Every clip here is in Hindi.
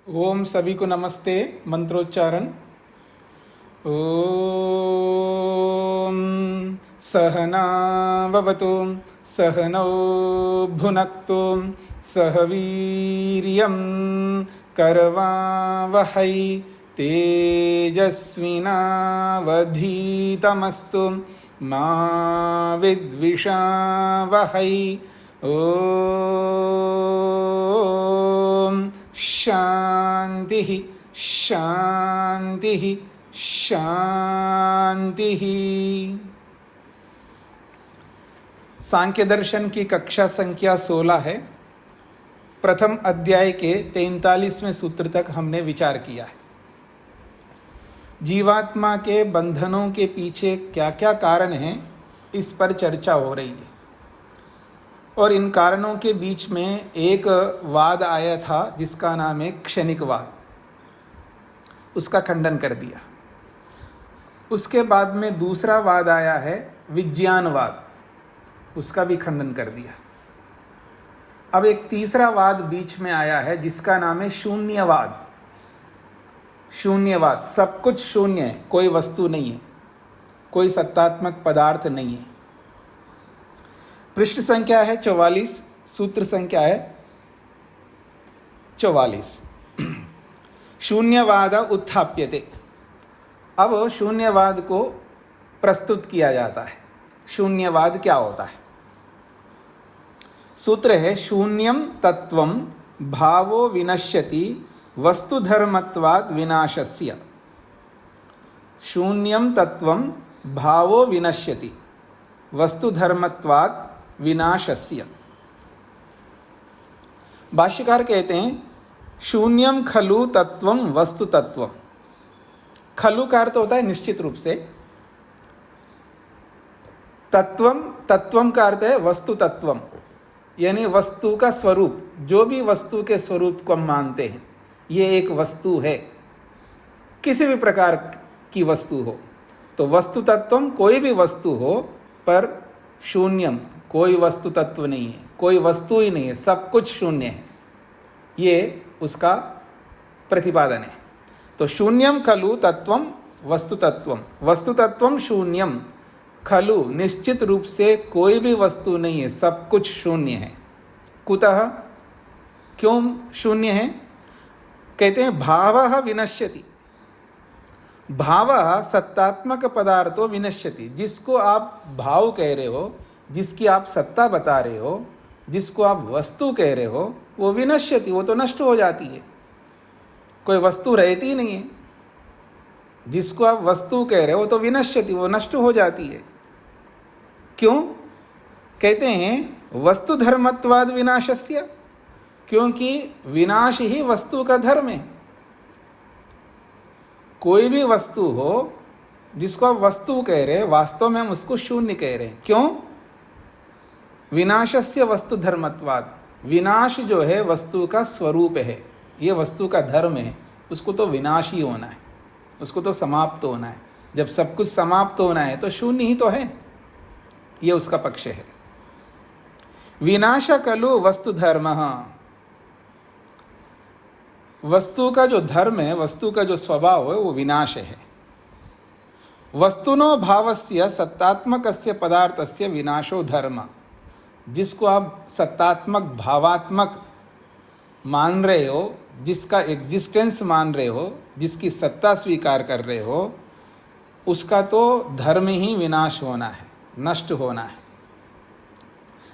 ओम सभी को नमस्ते। मंत्रोच्चारण। ओम सहना भवतु सहनौ भुनक्तु सह वीर्यं करवावहै तेजस्विनावधीतमस्तु मा विद्विषावहै। ओम शांति शांति शांति। सांख्य दर्शन की कक्षा संख्या 16 है। प्रथम अध्याय के 43वें सूत्र तक हमने विचार किया है। जीवात्मा के बंधनों के पीछे क्या क्या कारण हैं, इस पर चर्चा हो रही है। और इन कारणों के बीच में एक वाद आया था जिसका नाम है क्षणिकवाद। उसका खंडन कर दिया। उसके बाद में दूसरा वाद आया है विज्ञानवाद, उसका भी खंडन कर दिया। अब एक तीसरा वाद बीच में आया है जिसका नाम है शून्यवाद। शून्यवाद, सब कुछ शून्य है, कोई वस्तु नहीं है, कोई सत्तात्मक पदार्थ नहीं है। पृष्ठ संख्या है 44, सूत्र संख्या है 44। शून्यवाद उत्थाप्यते। अब शून्यवाद को प्रस्तुत किया जाता है। शून्यवाद क्या होता है? सूत्र है शून्यम तत्वम भावो विनश्यति वस्तुधर्मत्वात् विनाशस्य। शून्यम तत्वम भावो विनश्यति वस्तुधर्मत्वात् विनाशस्य। भाष्यकार कहते हैं शून्यम खलु तत्वम वस्तु तत्वम। खलु का अर्थ होता है निश्चित रूप से। तत्वम, तत्वम का अर्थ है वस्तु तत्वम, यानी वस्तु का स्वरूप। जो भी वस्तु के स्वरूप को हम मानते हैं, ये एक वस्तु है, किसी भी प्रकार की वस्तु हो। तो वस्तु तत्वम, कोई भी वस्तु हो, पर शून्यम, कोई वस्तु तत्व नहीं है, कोई वस्तु ही नहीं है, सब कुछ शून्य है। ये उसका प्रतिपादन है। तो शून्यम खलु तत्वम वस्तु तत्वम। वस्तु तत्वम शून्यम खलु, निश्चित रूप से कोई भी वस्तु नहीं है, सब कुछ शून्य है। कुतः, क्यों शून्य है? कहते हैं भावः विनश्यति। भाव सत्तात्मक पदार्थो विनश्यति। जिसको आप भाव कह रहे हो, जिसकी आप सत्ता बता रहे हो, जिसको आप वस्तु कह रहे हो, वो विनश्यति, वो तो नष्ट हो जाती है। कोई वस्तु रहती नहीं है। जिसको आप वस्तु कह रहे हो तो विनश्यति, वो नष्ट हो जाती है। क्यों? कहते हैं वस्तु धर्मत्वाद विनाशस्य। क्योंकि विनाश ही वस्तु का धर्म है। कोई भी वस्तु हो जिसको आप वस्तु कह रहे हैं, वास्तव में हम उसको शून्य कह रहे हैं। क्यों? विनाशस्य वस्तु धर्मत्वाद। विनाश जो है वस्तु का स्वरूप है, ये वस्तु का धर्म है। उसको तो विनाश ही होना है, उसको तो समाप्त होना है। जब सब कुछ समाप्त होना है तो शून्य ही तो है। ये उसका पक्ष है। विनाश खलु वस्तु धर्म। वस्तु का जो धर्म है, वस्तु का जो स्वभाव है, वो विनाश है। वस्तुनो भावस्य सत्तात्मकस्य पदार्थस्य विनाशो धर्म। जिसको आप सत्तात्मक भावात्मक मान रहे हो, जिसका एग्जिस्टेंस मान रहे हो, जिसकी सत्ता स्वीकार कर रहे हो, उसका तो धर्म ही विनाश होना है, नष्ट होना है।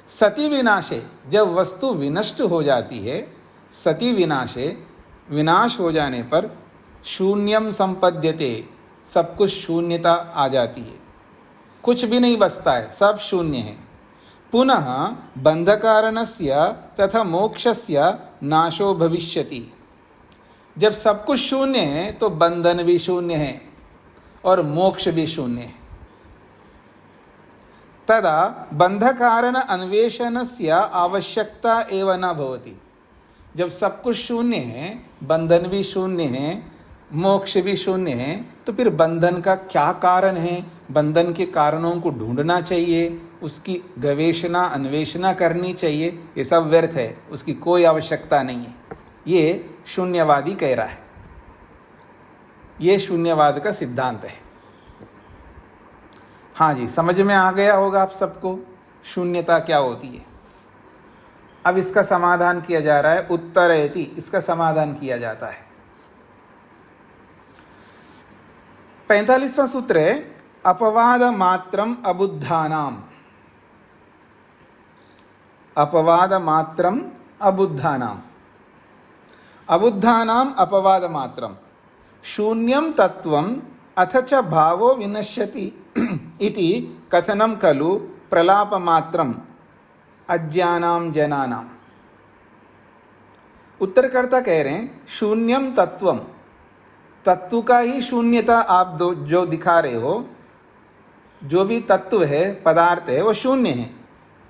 सति विनाशे, जब वस्तु विनष्ट हो जाती है, सति विनाशे, विनाश हो जाने पर शून्यम संपद्यते, सब कुछ शून्यता आ जाती है, कुछ भी नहीं बचता है, सब शून्य है। पुनः बंधकारणस्य तथा मोक्षस्य नाशो भविष्यति। जब सब कुछ शून्य है तो बंधन भी शून्य है और मोक्ष भी शून्य है। तदा बंधकारण अन्वेषणस्य आवश्यकता एव न भवति। जब सब कुछ शून्य है, बंधन भी शून्य है, मोक्ष भी शून्य है, तो फिर बंधन का क्या कारण है? बंधन के कारणों को ढूंढना चाहिए, उसकी गवेषणा अन्वेषणा करनी चाहिए। ये सब व्यर्थ है, उसकी कोई आवश्यकता नहीं है। ये शून्यवादी कह रहा है। ये शून्यवाद का सिद्धांत है। हाँ जी, समझ में आ गया होगा आप सबको शून्यता क्या होती है। अब इसका समाधान किया जा रहा है, उत्तरेति, इसका समाधान किया जाता है। 45वां सूत्र है अपवाद मात्रम अबुद्धानाम। अपवाद मात्रम अबुद्धानाम। अबुद्धानाम अपवाद मात्रम शून्यम तत्वम अथ च भावो विनश्यति इति कथनम खलु प्रलाप मात्रम अज्ञानाम जनानाम। उत्तरकर्ता कह रहे हैं शून्यम तत्वम, तत्व का ही शून्यता आप जो दिखा रहे हो, जो भी तत्व है, पदार्थ है, वो शून्य है।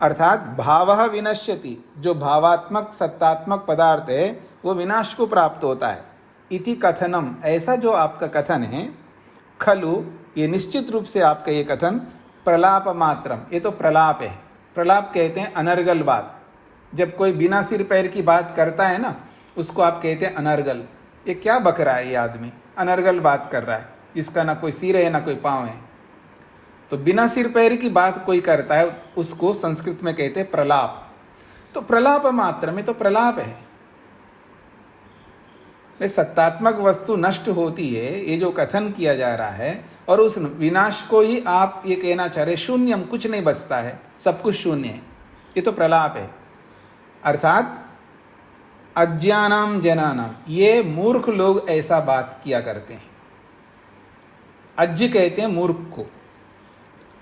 अर्थात भावः विनश्यति, जो भावात्मक सत्तात्मक पदार्थ है वो विनाश को प्राप्त होता है। इति कथनम, ऐसा जो आपका कथन है, खलु, ये निश्चित रूप से आपका ये कथन प्रलाप मात्रम, ये तो प्रलाप है। प्रलाप कहते हैं अनर्गल बात। जब कोई बिना सिर पैर की बात करता है ना, उसको आप कहते हैं अनर्गल। ये क्या बक रहा है, ये आदमी अनर्गल बात कर रहा है, इसका ना कोई सिर है ना कोई पाँव है। तो बिना सिर पैर की बात कोई करता है, उसको संस्कृत में कहते हैं प्रलाप। तो प्रलाप मात्र में तो प्रलाप है। सत्तात्मक वस्तु नष्ट होती है, ये जो कथन किया जा रहा है, और उस विनाश को ही आप ये कहना चाह रहे शून्यम, कुछ नहीं बचता है, सब कुछ शून्य है, ये तो प्रलाप है। अर्थात अज्ञानाम जनानाम, ये मूर्ख लोग ऐसा बात किया करते हैं। अज्ञ कहते हैं मूर्ख को।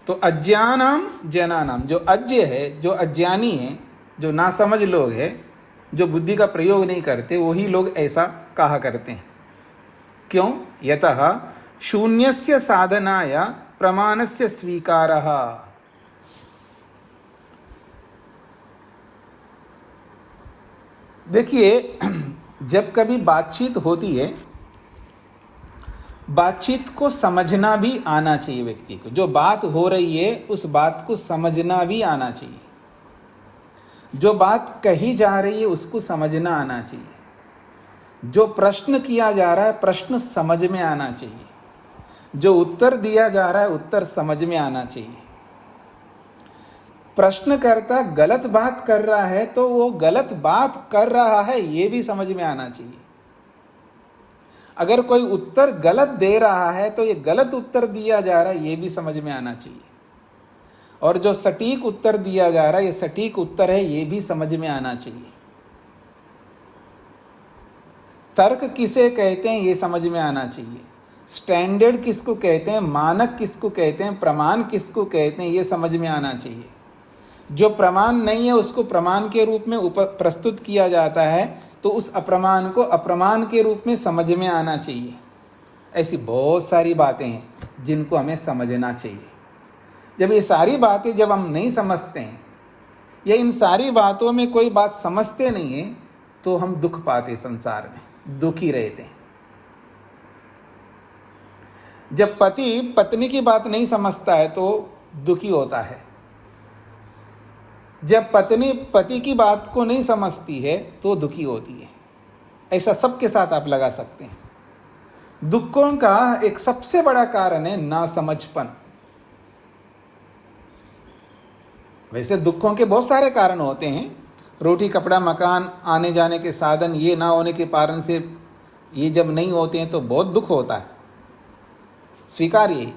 तो अज्ञानाम जनानाम, जो अज्ञ है, जो अज्ञानी है, जो नासमझ लोग हैं, जो बुद्धि का प्रयोग नहीं करते, वही लोग ऐसा कहा करते हैं। क्यों? यतः शून्यस्य साधनाय प्रमाणस्य स्वीकारः। देखिए, जब कभी बातचीत होती है, बातचीत को समझना भी आना चाहिए व्यक्ति को। जो बात हो रही है उस बात को समझना भी आना चाहिए। जो बात कही जा रही है उसको समझना आना चाहिए। जो प्रश्न किया जा रहा है प्रश्न समझ में आना चाहिए। जो उत्तर दिया जा रहा है उत्तर समझ में आना चाहिए। प्रश्नकर्ता गलत बात कर रहा है तो वो गलत बात कर रहा है ये भी समझ में आना चाहिए। अगर कोई उत्तर गलत दे रहा है तो ये गलत उत्तर दिया जा रहा है ये भी समझ में आना चाहिए। और जो सटीक उत्तर दिया जा रहा है ये सटीक उत्तर है ये भी समझ में आना चाहिए। तर्क किसे कहते हैं ये समझ में आना चाहिए। स्टैंडर्ड किसको कहते हैं, मानक किसको कहते हैं, प्रमाण किसको कहते हैं, ये समझ में आना चाहिए। जो प्रमाण नहीं है उसको प्रमाण के रूप में प्रस्तुत किया जाता है तो उस अप्रमाण को अप्रमाण के रूप में समझ में आना चाहिए। ऐसी बहुत सारी बातें हैं जिनको हमें समझना चाहिए। जब ये सारी बातें जब हम नहीं समझते हैं या इन सारी बातों में कोई बात समझते नहीं है तो हम दुख पाते, संसार में दुखी रहते हैं। जब पति पत्नी की बात नहीं समझता है तो दुखी होता है। जब पत्नी पति की बात को नहीं समझती है तो दुखी होती है। ऐसा सबके साथ आप लगा सकते हैं। दुखों का एक सबसे बड़ा कारण है नासमझपन। वैसे दुखों के बहुत सारे कारण होते हैं। रोटी कपड़ा मकान आने जाने के साधन ये ना होने के कारण से ये जब नहीं होते हैं तो बहुत दुख होता है, स्वीकारिए।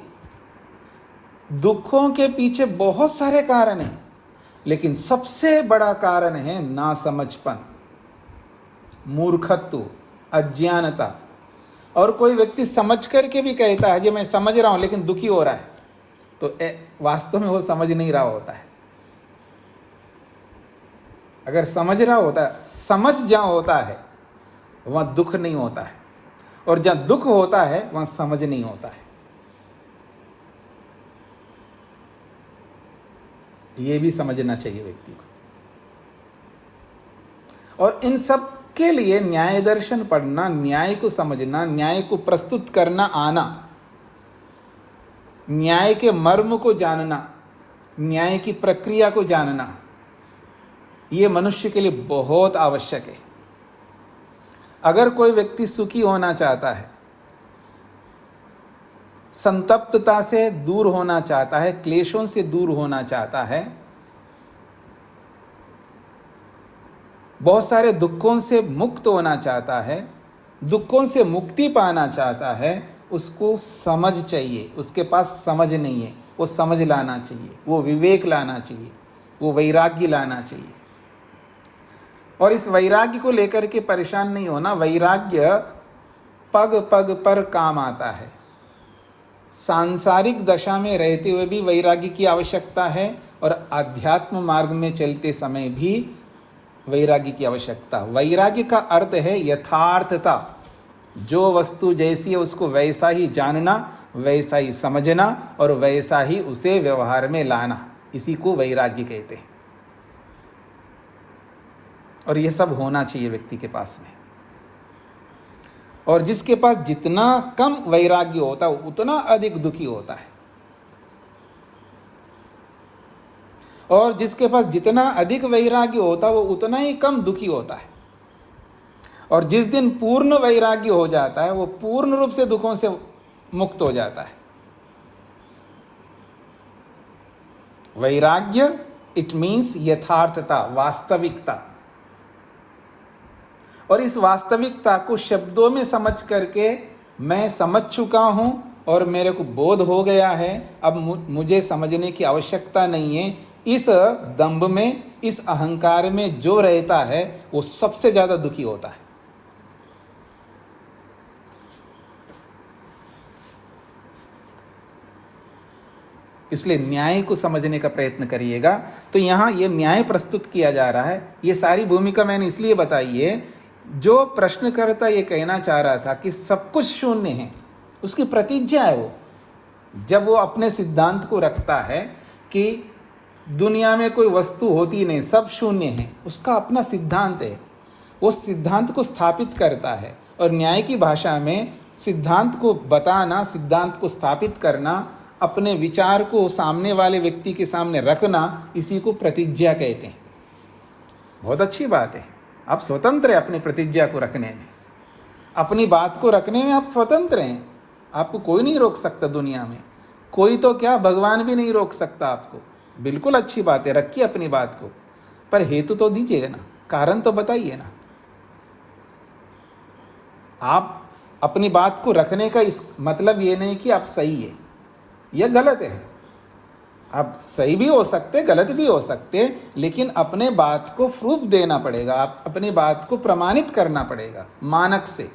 दुखों के पीछे बहुत सारे कारण हैं लेकिन सबसे बड़ा कारण है नासमझपन, मूर्खत्व, अज्ञानता। और कोई व्यक्ति समझ करके भी कहता है जी मैं समझ रहा हूं लेकिन दुखी हो रहा है तो वास्तव में वो समझ नहीं रहा होता है। अगर समझ रहा होता है, समझ जहां होता है वहां दुख नहीं होता है और जहां दुख होता है वहां समझ नहीं होता है। ये भी समझना चाहिए व्यक्ति को। और इन सब के लिए न्याय दर्शन पढ़ना, न्याय को समझना, न्याय को प्रस्तुत करना आना, न्याय के मर्म को जानना, न्याय की प्रक्रिया को जानना, ये मनुष्य के लिए बहुत आवश्यक है। अगर कोई व्यक्ति सुखी होना चाहता है, संतप्तता से दूर होना चाहता है, क्लेशों से दूर होना चाहता है, बहुत सारे दुखों से मुक्त होना चाहता है, दुखों से मुक्ति पाना चाहता है, उसको समझ चाहिए। उसके पास समझ नहीं है, वो समझ लाना चाहिए, वो विवेक लाना चाहिए, वो वैराग्य लाना चाहिए। और इस वैराग्य को लेकर के परेशान नहीं होना। वैराग्य पग पग पर काम आता है। सांसारिक दशा में रहते हुए भी वैराग्य की आवश्यकता है और आध्यात्म मार्ग में चलते समय भी वैराग्य की आवश्यकता। वैराग्य का अर्थ है यथार्थता। जो वस्तु जैसी है उसको वैसा ही जानना, वैसा ही समझना और वैसा ही उसे व्यवहार में लाना, इसी को वैराग्य कहते हैं। और यह सब होना चाहिए व्यक्ति के पास में। और जिसके पास जितना कम वैराग्य होता है उतना अधिक दुखी होता है, और जिसके पास जितना अधिक वैराग्य होता है वो उतना ही कम दुखी होता है। और जिस दिन पूर्ण वैराग्य हो जाता है वो पूर्ण रूप से दुखों से मुक्त हो जाता है। वैराग्य इट मीन्स यथार्थता, वास्तविकता। और इस वास्तविकता को शब्दों में समझ करके मैं समझ चुका हूं और मेरे को बोध हो गया है, अब मुझे समझने की आवश्यकता नहीं है, इस दंभ में, इस अहंकार में जो रहता है वो सबसे ज्यादा दुखी होता है। इसलिए न्याय को समझने का प्रयत्न करिएगा। तो यहाँ ये न्याय प्रस्तुत किया जा रहा है। ये सारी भूमिका मैंने इसलिए बताई है, जो प्रश्नकर्ता ये कहना चाह रहा था कि सब कुछ शून्य है, उसकी प्रतिज्ञा है वो। जब वो अपने सिद्धांत को रखता है कि दुनिया में कोई वस्तु होती नहीं, सब शून्य है, उसका अपना सिद्धांत है, वो सिद्धांत को स्थापित करता है। और न्याय की भाषा में सिद्धांत को बताना, सिद्धांत को स्थापित करना, अपने विचार को सामने वाले व्यक्ति के सामने रखना, इसी को प्रतिज्ञा कहते हैं। बहुत अच्छी बात है, आप स्वतंत्र हैं अपनी प्रतिज्ञा को रखने में, अपनी बात को रखने में आप स्वतंत्र हैं। आपको कोई नहीं रोक सकता दुनिया में, कोई तो क्या भगवान भी नहीं रोक सकता आपको। बिल्कुल अच्छी बात है, रखिए अपनी बात को, पर हेतु तो दीजिएगा ना, कारण तो बताइए ना। आप अपनी बात को रखने का इस मतलब ये नहीं कि आप सही है या गलत है। आप सही भी हो सकते, गलत भी हो सकते, लेकिन अपने बात को प्रूफ देना पड़ेगा, आप अपनी बात को प्रमाणित करना पड़ेगा मानक से।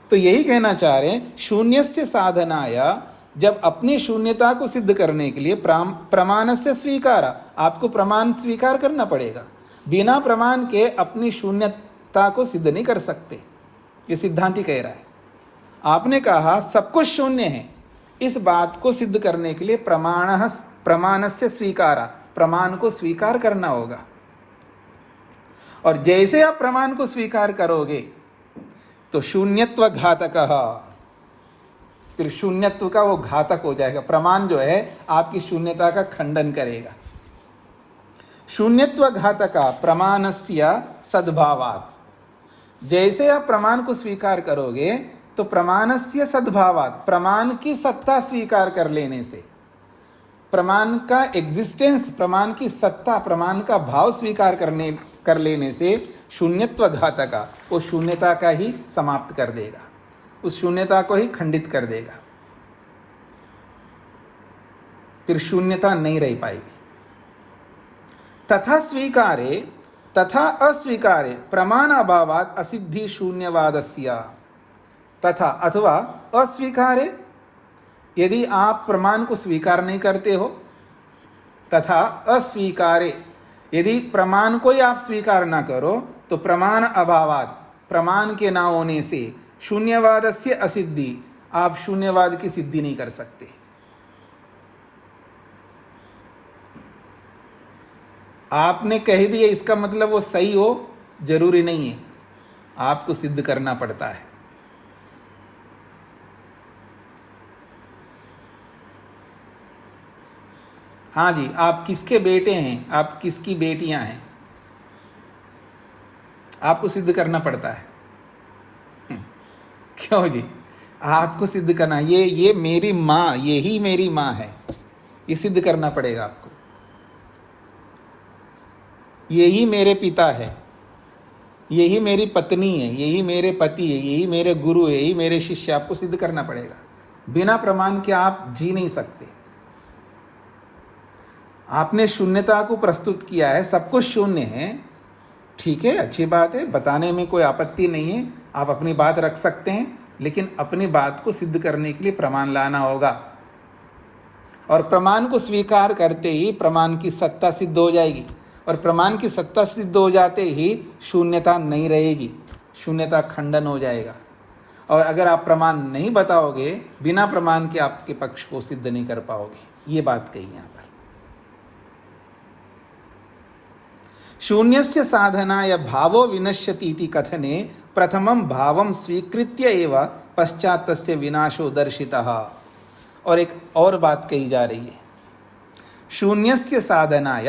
तो यही कहना चाह रहे हैं, शून्यस्य साधनाया, जब अपनी शून्यता को सिद्ध करने के लिए प्रमाण से स्वीकारा, आपको प्रमाण स्वीकार करना पड़ेगा। बिना प्रमाण के अपनी शून्यता को सिद्ध नहीं कर सकते, ये सिद्धांति कह रहा है। आपने कहा सब कुछ शून्य है, इस बात को सिद्ध करने के लिए प्रमाण से स्वीकारा, प्रमाण को स्वीकार करना होगा। और जैसे आप प्रमाण को स्वीकार करोगे तो शून्यत्व घातकः, फिर शून्यत्व का वो घातक हो जाएगा। प्रमाण जो है आपकी शून्यता का खंडन करेगा। शून्यत्व घातका प्रमाणस्य सद्भावात्, जैसे आप प्रमाण को स्वीकार करोगे तो प्रमाणस्य सद्भावात्, प्रमाण की सत्ता स्वीकार कर लेने से, प्रमाण का एग्जिस्टेंस, प्रमाण की सत्ता, प्रमाण का भाव स्वीकार कर लेने से शून्यत्व घातका, वो शून्यता का ही समाप्त कर देगा, उस शून्यता को ही खंडित कर देगा। फिर शून्यता नहीं रह पाएगी। तथा स्वीकारे तथा अस्वीकारे प्रमाण अभावात् असिद्धि शून्यवादस्य, तथा अथवा अस्वीकारे, यदि आप प्रमाण को स्वीकार नहीं करते हो, तथा अस्वीकारे, यदि प्रमाण को ही आप स्वीकार ना करो तो प्रमाण अभावात्, प्रमाण के ना होने से शून्यवादस्य असिद्धि, आप शून्यवाद की सिद्धि नहीं कर सकते। आपने कह दिया इसका मतलब वो सही हो जरूरी नहीं है, आपको सिद्ध करना पड़ता है। हाँ जी, आप किसके बेटे हैं, आप किसकी बेटियां हैं, आपको सिद्ध करना पड़ता है। क्यों जी? आपको सिद्ध करना, ये मेरी माँ, यही मेरी माँ है, ये सिद्ध करना पड़ेगा आपको। यही मेरे पिता है, यही मेरी पत्नी है, यही मेरे पति है, यही मेरे गुरु है, यही मेरे शिष्य, आपको सिद्ध करना पड़ेगा। बिना प्रमाण के आप जी नहीं सकते। आपने शून्यता को प्रस्तुत किया है, सब कुछ शून्य है, ठीक है, अच्छी बात है, बताने में कोई आपत्ति नहीं है, आप अपनी बात रख सकते हैं, लेकिन अपनी बात को सिद्ध करने के लिए प्रमाण लाना होगा। और प्रमाण को स्वीकार करते ही प्रमाण की सत्ता सिद्ध हो जाएगी, और प्रमाण की सत्ता सिद्ध हो जाते ही शून्यता नहीं रहेगी, शून्यता खंडन हो जाएगा। और अगर आप प्रमाण नहीं बताओगे, बिना प्रमाण के आपके पक्ष को सिद्ध नहीं कर पाओगे। ये बात कही यहाँ पर। शून्यस्य साधनाय भावो विनश्यति इति कथने प्रथमं भावं स्वीकृत्य एव पश्चात् तस्य विनाशो दर्शितः। और एक और बात कही जा रही है, शून्यस्य साधनाय,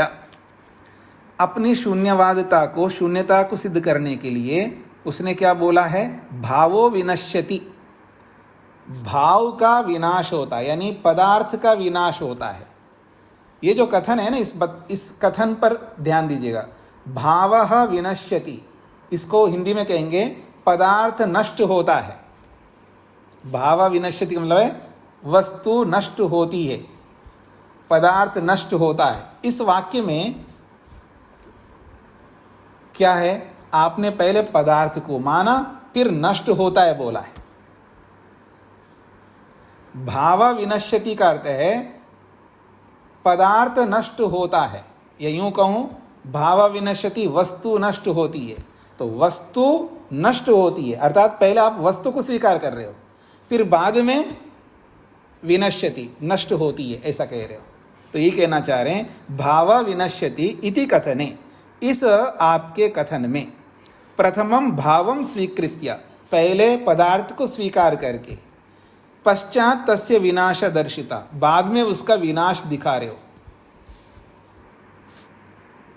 अपनी शून्यवादता को, शून्यता को सिद्ध करने के लिए उसने क्या बोला है? भावो विनश्यति, भाव का विनाश होता है, यानी पदार्थ का विनाश होता है। ये जो कथन है ना, इस कथन पर ध्यान दीजिएगा। भावः विनश्यति, इसको हिंदी में कहेंगे पदार्थ नष्ट होता है। भाव विनश्यति का मतलब है वस्तु नष्ट होती है, पदार्थ नष्ट होता है। इस वाक्य में क्या है? आपने पहले पदार्थ को माना, फिर नष्ट होता है बोला है। भाव विनश्यति का अर्थ है पदार्थ नष्ट होता है, या यूं कहूं भाव विनश्यति, वस्तु नष्ट होती है। तो वस्तु नष्ट होती है, अर्थात पहले आप वस्तु को स्वीकार कर रहे हो, फिर बाद में विनश्यति, नष्ट होती है, ऐसा कह रहे हो। तो ये कहना चाह रहे हैं भाव विनश्यति इति कथने, इस आपके कथन में प्रथमम भावम स्वीकृत्य, पहले पदार्थ को स्वीकार करके, पश्चात तस्य विनाश दर्शिता, बाद में उसका विनाश दिखा रहे हो।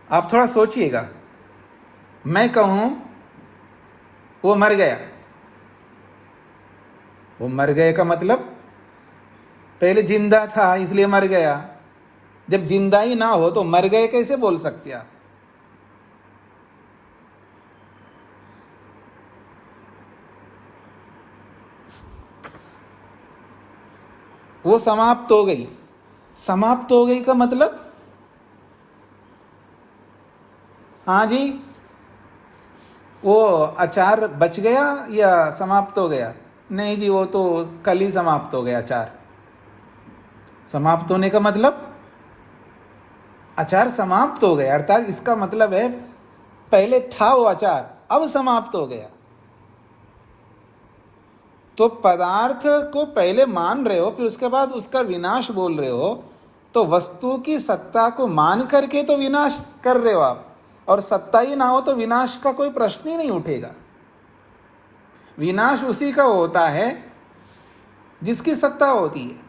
आप थोड़ा सोचिएगा, मैं कहूं वो मर गया, वो मर गए का मतलब पहले जिंदा था इसलिए मर गया। जब जिंदा ही ना हो तो मर गए कैसे बोल सकते आप? वो समाप्त हो गई, समाप्त हो गई का मतलब, हाँ जी, वो अचार बच गया या समाप्त हो गया? नहीं जी, वो तो कल ही समाप्त हो गया अचार। समाप्त होने का मतलब अचार समाप्त हो गया, अर्थात इसका मतलब है पहले था वो अचार, अब समाप्त हो गया। तो पदार्थ को पहले मान रहे हो, फिर उसके बाद उसका विनाश बोल रहे हो, तो वस्तु की सत्ता को मान करके तो विनाश कर रहे हो आप, और सत्ता ही ना हो तो विनाश का कोई प्रश्न ही नहीं उठेगा। विनाश उसी का होता है जिसकी सत्ता होती है,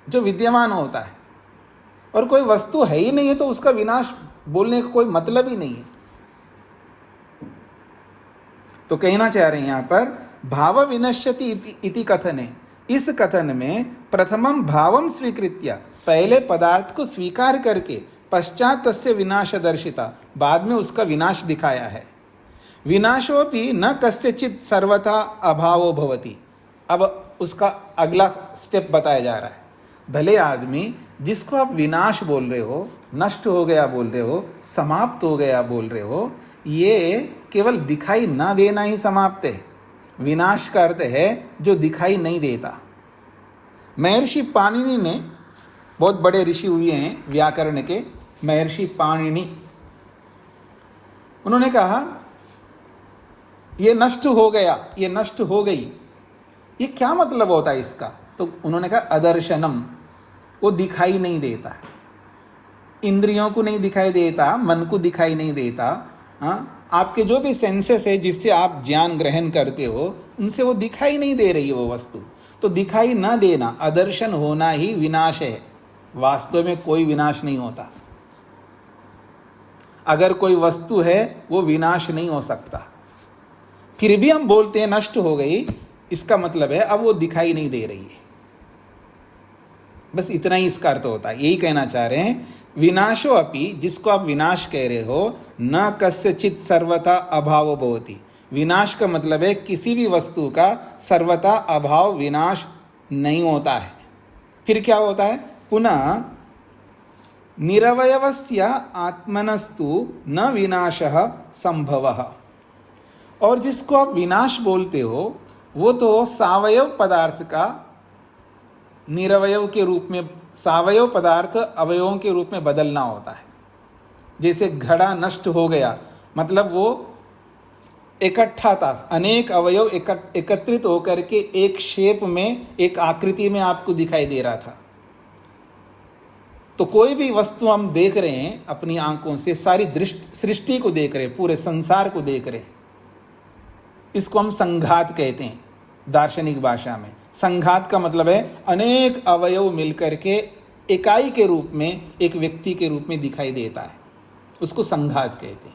जो विद्यमान होता है, और कोई वस्तु है ही नहीं है तो उसका विनाश बोलने का कोई मतलब ही नहीं है। तो कहना चाह रहे हैं यहां पर भाव विनश्यति इति कथने, इस कथन में प्रथमम भावम स्वीकृत्य, पहले पदार्थ को स्वीकार करके, पश्चात तस्य विनाश दर्शिता, बाद में उसका विनाश दिखाया है। विनाशोपि न कस्यचित् सर्वथा अभावो भवति। अब उसका अगला स्टेप बताया जा रहा है। भले आदमी जिसको आप विनाश बोल रहे हो, नष्ट हो गया बोल रहे हो, समाप्त हो गया बोल रहे हो, ये केवल दिखाई ना देना ही समाप्त है। विनाश का अर्थ है जो दिखाई नहीं देता। महर्षि पाणिनि ने, बहुत बड़े ऋषि हुए हैं व्याकरण के, महर्षि पाणिनि, उन्होंने कहा ये नष्ट हो गया, ये नष्ट हो गई, ये क्या मतलब होता है इसका? तो उन्होंने कहा अदर्शनम, वो दिखाई नहीं देता, इंद्रियों को नहीं दिखाई देता, मन को दिखाई नहीं देता। हाँ, आपके जो भी सेंसेस है जिससे आप ज्ञान ग्रहण करते हो, उनसे वो दिखाई नहीं दे रही है वो वस्तु। तो दिखाई ना देना, अदर्शन होना ही विनाश है। वास्तव में कोई विनाश नहीं होता। अगर कोई वस्तु है वो विनाश नहीं हो सकता। फिर भी हम बोलते हैं नष्ट हो गई, इसका मतलब है अब वो दिखाई नहीं दे रही है। बस इतना ही इसका अर्थ होता है। यही कहना चाह रहे हैं, विनाशो अपि, जिसको आप विनाश कह रहे हो, न कस्यचित् सर्वथा अभाव भवति। विनाश का मतलब है किसी भी वस्तु का सर्वथा अभाव, विनाश नहीं होता है। फिर क्या होता है? पुनः निरवयवस्य आत्मनस्तु न विनाशः संभवः। और जिसको आप विनाश बोलते हो वो तो सावयव पदार्थ का निरवयव के रूप में, सावयव पदार्थ अवयवों के रूप में बदलना होता है। जैसे घड़ा नष्ट हो गया, मतलब वो इकट्ठा था, अनेक अवयव एकत्रित होकर के एक शेप में, एक आकृति में आपको दिखाई दे रहा था। तो कोई भी वस्तु हम देख रहे हैं अपनी आंखों से, सारी सृष्टि को देख रहे हैं, पूरे संसार को देख रहे हैं, इसको हम संघात कहते हैं दार्शनिक भाषा में। संघात का मतलब है अनेक अवयव मिलकर के इकाई के रूप में, एक व्यक्ति के रूप में दिखाई देता है, उसको संघात कहते हैं।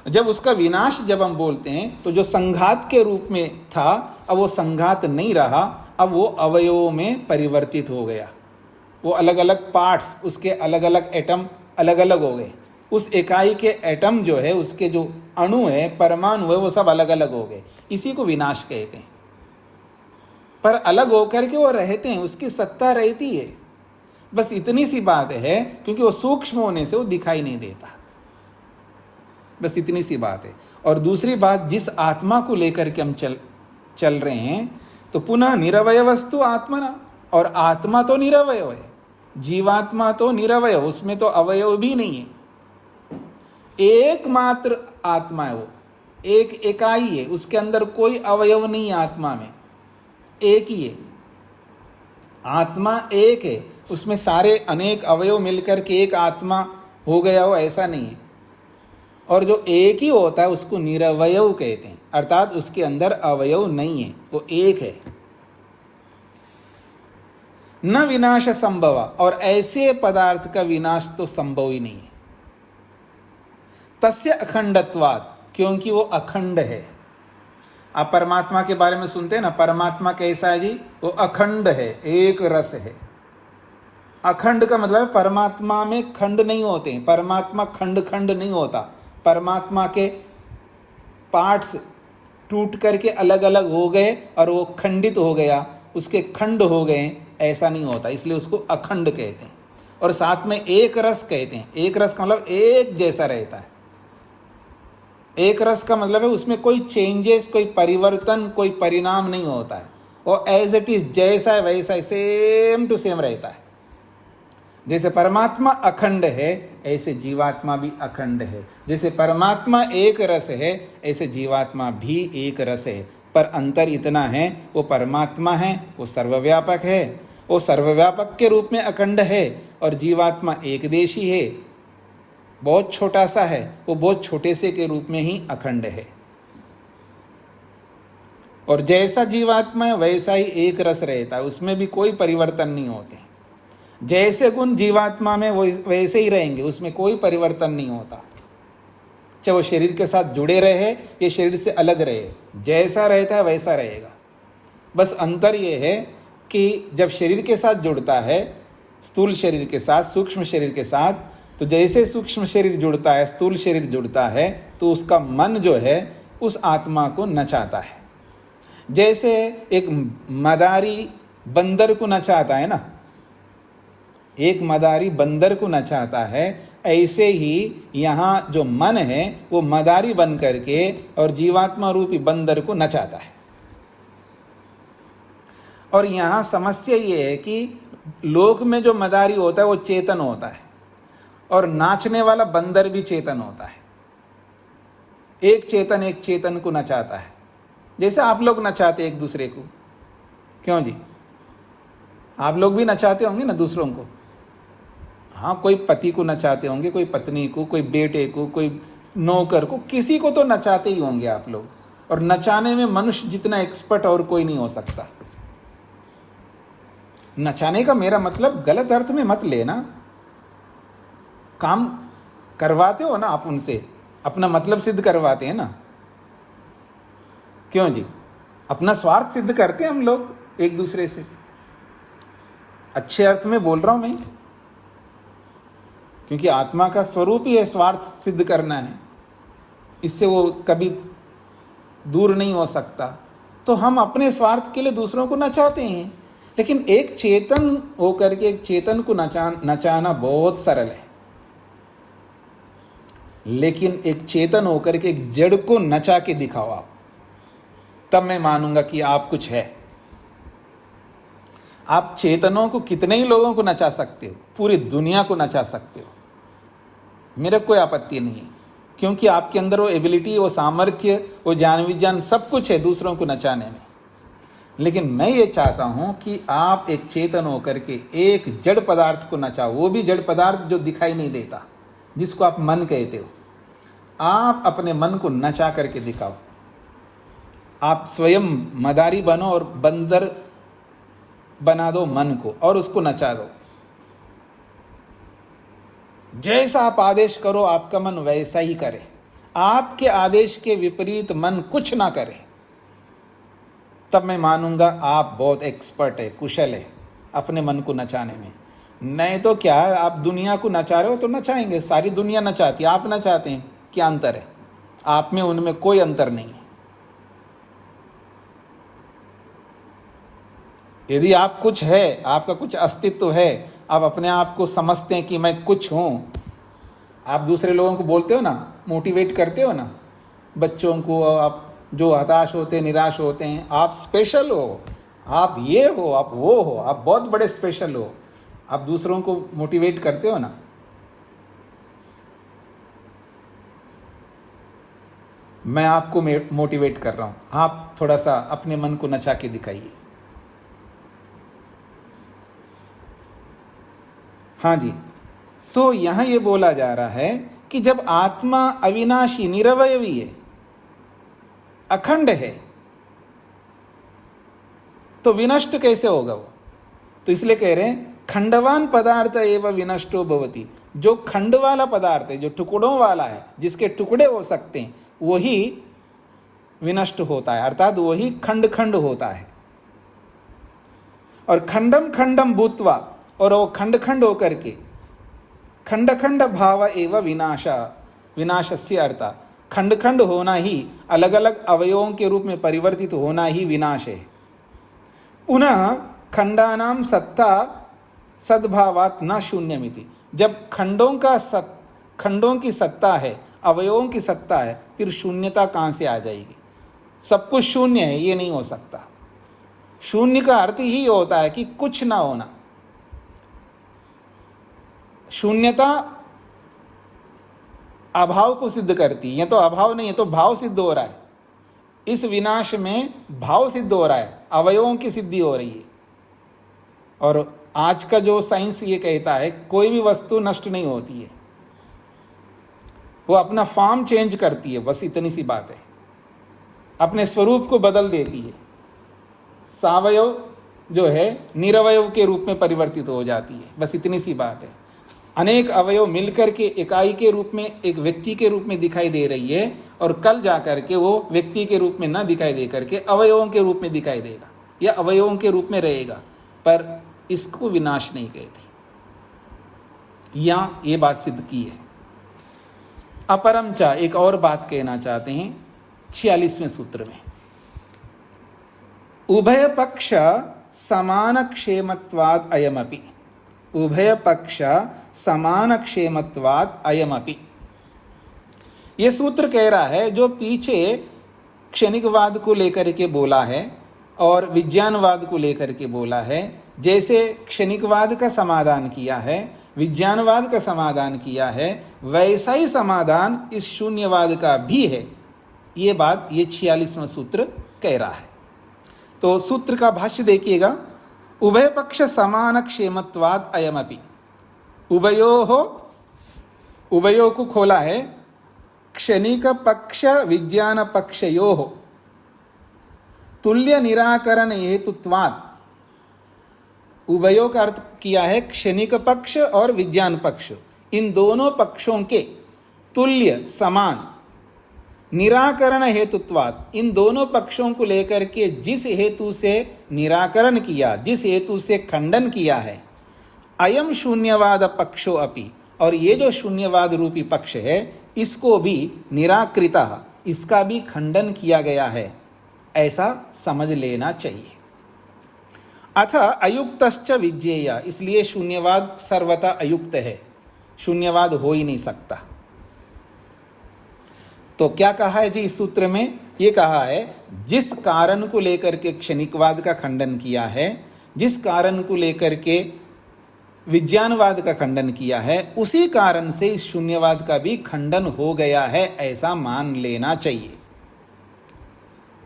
जब उसका विनाश जब हम बोलते हैं तो जो संघात के रूप में था अब वो संघात नहीं रहा, अब वो अवयवों में परिवर्तित हो गया। वो अलग अलग पार्ट्स, उसके अलग अलग एटम अलग अलग हो गए। उस इकाई के एटम जो है, उसके जो अणु है, परमाणु है, वो सब अलग अलग हो गए। इसी को विनाश कहते हैं। पर अलग होकर के वो रहते हैं, उसकी सत्ता रहती है। बस इतनी सी बात है, क्योंकि वो सूक्ष्म होने से वो दिखाई नहीं देता। बस इतनी सी बात है। और दूसरी बात, जिस आत्मा को लेकर के हम चल रहे हैं, तो पुनः निरवय वस्तु आत्मना, और आत्मा तो निरवय है, जीवात्मा तो निरवय, उसमें तो अवयव भी नहीं है। एकमात्र आत्मा है, वो एक इकाई है, उसके अंदर कोई अवयव नहीं है। आत्मा में एक ही है, आत्मा एक है, उसमें सारे अनेक अवयव मिलकर के एक आत्मा हो गया हो, ऐसा नहीं है। और जो एक ही होता है उसको निरवयव कहते हैं, अर्थात उसके अंदर अवयव नहीं है, वो एक है। न विनाश संभव, और ऐसे पदार्थ का विनाश तो संभव ही नहीं है। तस्य अखंडत्वात्, क्योंकि वो अखंड है। आप परमात्मा के बारे में सुनते हैं ना, परमात्मा कैसा है जी? वो अखंड है, एक रस है। अखंड का मतलब है परमात्मा में खंड नहीं होते हैं, परमात्मा खंड खंड नहीं होता। परमात्मा के पार्ट्स टूट करके अलग अलग हो गए और वो खंडित हो गया, उसके खंड हो गए, ऐसा नहीं होता, इसलिए उसको अखंड कहते हैं। और साथ में एक रस कहते हैं। एक रस का मतलब एक जैसा रहता है। एक रस का मतलब है उसमें कोई चेंजेस, कोई परिवर्तन, कोई परिणाम नहीं होता है। वो एज इट इज, जैसा है वैसा है, सेम टू सेम रहता है। जैसे परमात्मा अखंड है, ऐसे जीवात्मा भी अखंड है। जैसे परमात्मा एक रस है, ऐसे जीवात्मा भी एक रस है। पर अंतर इतना है, वो परमात्मा है, वो सर्वव्यापक है, वो सर्वव्यापक के रूप में अखंड है, और जीवात्मा एकदेशी है, बहुत छोटा सा है, वो बहुत छोटे से के रूप में ही अखंड है। और जैसा जीवात्मा है वैसा ही एक रस रहता है, उसमें भी कोई परिवर्तन नहीं होते। जैसे गुण जीवात्मा में वो वैसे ही रहेंगे, उसमें कोई परिवर्तन नहीं होता। चाहे वो शरीर के साथ जुड़े रहे, ये शरीर से अलग रहे, जैसा रहता है वैसा रहेगा। बस अंतर ये है कि जब शरीर के साथ जुड़ता है, स्थूल शरीर के साथ, सूक्ष्म शरीर के साथ, तो जैसे सूक्ष्म शरीर जुड़ता है, स्थूल शरीर जुड़ता है, तो उसका मन जो है उस आत्मा को नचाता है। जैसे एक मदारी बंदर को नचाता है ना, एक मदारी बंदर को नचाता है, ऐसे ही यहाँ जो मन है वो मदारी बन करके और जीवात्मा रूपी बंदर को नचाता है। और यहाँ समस्या ये है कि लोक में जो मदारी होता है वो चेतन होता है, और नाचने वाला बंदर भी चेतन होता है। एक चेतन को नचाता है, जैसे आप लोग नचाते एक दूसरे को। क्यों जी? आप लोग भी नचाते होंगे ना दूसरों को। हाँ, कोई पति को नचाते होंगे, कोई पत्नी को, कोई बेटे को, कोई नौकर को, किसी को तो नचाते ही होंगे आप लोग। और नचाने में मनुष्य जितना एक्सपर्ट और कोई नहीं हो सकता। नचाने का मेरा मतलब गलत अर्थ में मत लेना, काम करवाते हो ना आप उनसे, अपना मतलब सिद्ध करवाते हैं ना। क्यों जी? अपना स्वार्थ सिद्ध करते हैं हम लोग एक दूसरे से, अच्छे अर्थ में बोल रहा हूं मैं, क्योंकि आत्मा का स्वरूप ही है स्वार्थ सिद्ध करना है, इससे वो कभी दूर नहीं हो सकता। तो हम अपने स्वार्थ के लिए दूसरों को नचाते हैं, लेकिन एक चेतन होकर के एक चेतन को नचाना बहुत सरल है, लेकिन एक चेतन होकर के एक जड़ को नचा के दिखाओ आप, तब मैं मानूंगा कि आप कुछ है। आप चेतनों को कितने ही लोगों को नचा सकते हो, पूरी दुनिया को नचा सकते हो, मेरे कोई आपत्ति नहीं है, क्योंकि आपके अंदर वो एबिलिटी, वो सामर्थ्य, वो ज्ञान विज्ञान सब कुछ है दूसरों को नचाने में। लेकिन मैं ये चाहता हूं कि आप एक चेतन होकर के एक जड़ पदार्थ को नचाओ, वो भी जड़ पदार्थ जो दिखाई नहीं देता, जिसको आप मन कहते हो। आप अपने मन को नचा करके दिखाओ, आप स्वयं मदारी बनो और बंदर बना दो मन को और उसको नचा दो। जैसा आप आदेश करो आपका मन वैसा ही करे, आपके आदेश के विपरीत मन कुछ ना करे, तब मैं मानूंगा आप बहुत एक्सपर्ट है, कुशल है अपने मन को नचाने में। नहीं तो क्या, आप दुनिया को नचा रहे हो तो नचाएंगे, सारी दुनिया नचाती है, आप नचाते हैं, क्या अंतर है? आप में उनमें कोई अंतर नहीं है। यदि आप कुछ है, आपका कुछ अस्तित्व है, आप अपने आप को समझते हैं कि मैं कुछ हूं, आप दूसरे लोगों को बोलते हो ना, मोटिवेट करते हो ना, बच्चों को, आप जो हताश होते हैं, निराश होते हैं, आप स्पेशल हो, आप ये हो, आप वो हो, आप बहुत बड़े स्पेशल हो, आप दूसरों को मोटिवेट करते हो ना। मैं आपको मोटिवेट कर रहा हूं, आप थोड़ा सा अपने मन को नचा के दिखाइए। हाँ जी, तो यहां ये बोला जा रहा है कि जब आत्मा अविनाशी, निरवयवी है, अखंड है, तो विनष्ट कैसे होगा वो? तो इसलिए कह रहे हैं खंडवान पदार्थ एवं विनष्टो भवति। जो खंड वाला पदार्थ है, जो टुकड़ों वाला है, जिसके टुकड़े हो सकते हैं, वही विनष्ट होता है, अर्थात वही खंड खंड होता है। और खंडम खंडम भूत्वा, और वो खंड खंड होकर के खंड खंड भाव एवं विनाशा, विनाशस्य अर्थ, खंड खंड होना ही, अलग अलग अवयवों के रूप में परिवर्तित होना ही विनाश है। पुनः खंडानाम सत्ता सद्भावात न शून्यमिति। जब खंडों की सत्ता है, अवयवों की सत्ता है, फिर शून्यता कहाँ से आ जाएगी? सब कुछ शून्य है, ये नहीं हो सकता। शून्य का अर्थ ही होता है कि कुछ ना होना। शून्यता अभाव को सिद्ध करती है, ये तो अभाव नहीं है, तो भाव सिद्ध हो रहा है। इस विनाश में भाव सिद्ध हो रहा है, अवयवों की सिद्धि हो रही है। और आज का जो साइंस ये कहता है कोई भी वस्तु नष्ट नहीं होती है, वो अपना फॉर्म चेंज करती है, बस इतनी सी बात है, अपने स्वरूप को बदल देती है। सावयव जो है निरवयव के रूप में परिवर्तित हो जाती है, बस इतनी सी बात है। अनेक अवयव मिलकर के इकाई के रूप में, एक व्यक्ति के रूप में दिखाई दे रही है, और कल जाकर के वो व्यक्ति के रूप में न दिखाई दे करके अवयवों के रूप में दिखाई देगा, या अवयवों के रूप में रहेगा, पर इसको विनाश नहीं कहती। या ये बात सिद्ध की है। अपरमचा, एक और बात कहना चाहते हैं 46वें सूत्र में, उभय पक्ष समान क्षेमत्वाद अयमपि। उभय पक्ष समान क्षेमत्वाद अयमपि। यह सूत्र कह रहा है, जो पीछे क्षणिकवाद को लेकर के बोला है और विज्ञानवाद को लेकर के बोला है, जैसे क्षणिकवाद का समाधान किया है, विज्ञानवाद का समाधान किया है, वैसा ही समाधान इस शून्यवाद का भी है। ये बात ये 46वां सूत्र कह रहा है। तो सूत्र का भाष्य देखिएगा, उभय पक्ष समान क्षेमत्वाद अयमपि। उभयो को खोला है, क्षणिक पक्ष विज्ञान पक्षयो तुल्य निराकरण हेतुत्वात्। उभयों का अर्थ किया है क्षणिक पक्ष और विज्ञान पक्ष, इन दोनों पक्षों के तुल्य, समान निराकरण हेतुत्वात्, इन दोनों पक्षों को लेकर के जिस हेतु से निराकरण किया, जिस हेतु से खंडन किया है, अयम शून्यवाद पक्षो अपि, और ये जो शून्यवाद रूपी पक्ष है इसको भी निराकृतः, इसका भी खंडन किया गया है, ऐसा समझ लेना चाहिए। अथ अयुक्तश्च विज्ञेय, इसलिए शून्यवाद सर्वथा अयुक्त है, शून्यवाद हो ही नहीं सकता। तो क्या कहा है जी इस सूत्र में? ये कहा है जिस कारण को लेकर के क्षणिकवाद का खंडन किया है, जिस कारण को लेकर के विज्ञानवाद का खंडन किया है, उसी कारण से इस शून्यवाद का भी खंडन हो गया है, ऐसा मान लेना चाहिए।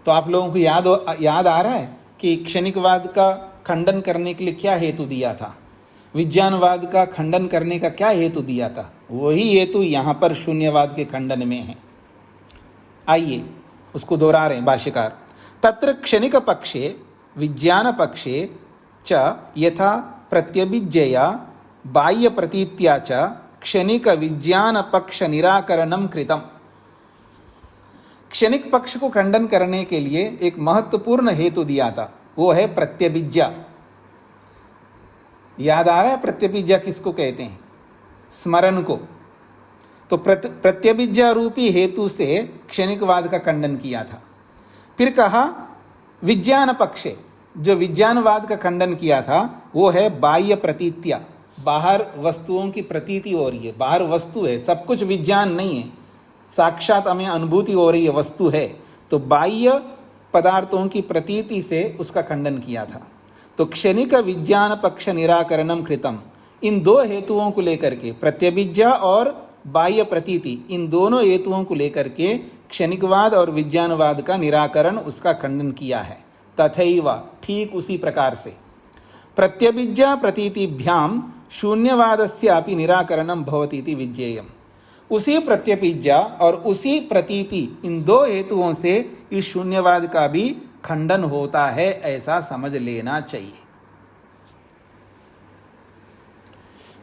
तो आप लोगों को याद आ रहा है कि क्षणिकवाद का खंडन करने के लिए क्या हेतु दिया था, विज्ञानवाद का खंडन करने का क्या हेतु दिया था? वही हेतु यहाँ पर शून्यवाद के खंडन में है। आइए उसको दोहरा रहे हैं भाष्यकार। तत्र क्षणिक पक्षे विज्ञान पक्षे च यथा प्रत्यभिज्ञया बाह्य प्रतीत्या च क्षणिक विज्ञान पक्ष निराकरणम कृतम। क्षणिक पक्ष को खंडन करने के लिए एक महत्वपूर्ण हेतु दिया था, वो है प्रत्यभिज्ञा। याद आ रहा है प्रत्यभिज्ञा किसको कहते हैं? स्मरण को। तो प्रत्यभिज्ञा रूपी हेतु से क्षणिकवाद का खंडन किया था। फिर कहा विज्ञान पक्षे, जो विज्ञानवाद का खंडन किया था वो है बाह्य प्रतीत्या, बाहर वस्तुओं की प्रतीति हो रही है, बाहर वस्तु है, सब कुछ विज्ञान नहीं है, साक्षात हमें अनुभूति हो रही है, वस्तु है, तो बाह्य पदार्थों की प्रतीति से उसका खंडन किया था। तो क्षणिक विज्ञान पक्ष निराकरणम कृतम, इन दो हेतुओं को लेकर के, प्रत्यभिज्ञा और बाह्य प्रतीति, इन दोनों हेतुओं को लेकर के क्षणिकवाद और विज्ञानवाद का निराकरण, उसका खंडन किया है। तथैव, ठीक उसी प्रकार से प्रत्यभिज्ञा प्रतीतिभ्याम शून्यवादस्यापि निराकरणम भवति इति विज्ञेयम्। उसी प्रत्यभिज्ञा और उसी प्रतीति, इन दो हेतुओं से इस शून्यवाद का भी खंडन होता है, ऐसा समझ लेना चाहिए।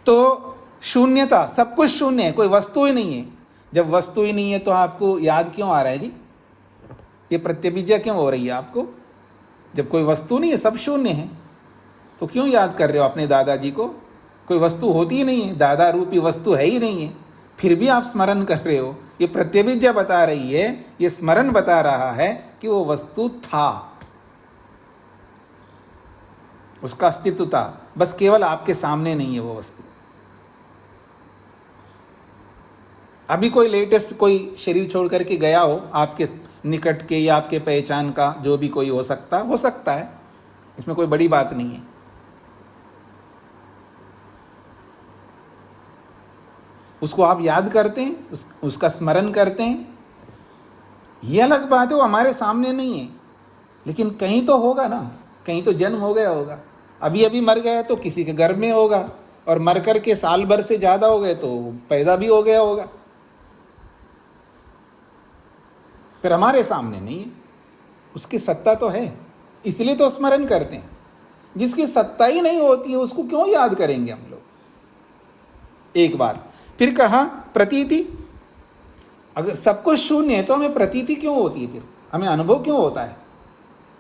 तो शून्यता, सब कुछ शून्य है, कोई वस्तु ही नहीं है। जब वस्तु ही नहीं है तो आपको याद क्यों आ रहा है जी? ये प्रत्यभिज्ञा क्यों हो रही है आपको? जब कोई वस्तु नहीं है, सब शून्य है, तो क्यों याद कर रहे हो अपने दादाजी को? कोई वस्तु होती ही नहीं है, दादा रूपी वस्तु है ही नहीं है, फिर भी आप स्मरण कर रहे हो। ये प्रत्यभिज्ञा बता रही है, ये स्मरण बता रहा है कि वो वस्तु था, उसका अस्तित्व था, बस केवल आपके सामने नहीं है वो वस्तु। अभी कोई लेटेस्ट कोई शरीर छोड़ करके गया हो, आपके निकट के या आपके पहचान का, जो भी कोई हो सकता है, इसमें कोई बड़ी बात नहीं है। उसको आप याद करते हैं, उसका स्मरण करते हैं, ये अलग बात है, वो हमारे सामने नहीं है, लेकिन कहीं तो होगा ना, कहीं तो जन्म हो गया होगा। अभी अभी मर गया तो किसी के घर में होगा, और मर कर के साल भर से ज़्यादा हो गए तो पैदा भी हो गया होगा, फिर हमारे सामने नहीं है। उसकी सत्ता तो है, इसलिए तो स्मरण करते हैं। जिसकी सत्ता ही नहीं होती है उसको क्यों याद करेंगे हम लोग? एक बार फिर कहा प्रतीति, अगर सब कुछ शून्य है तो हमें प्रतीति क्यों होती है? फिर हमें अनुभव क्यों होता है?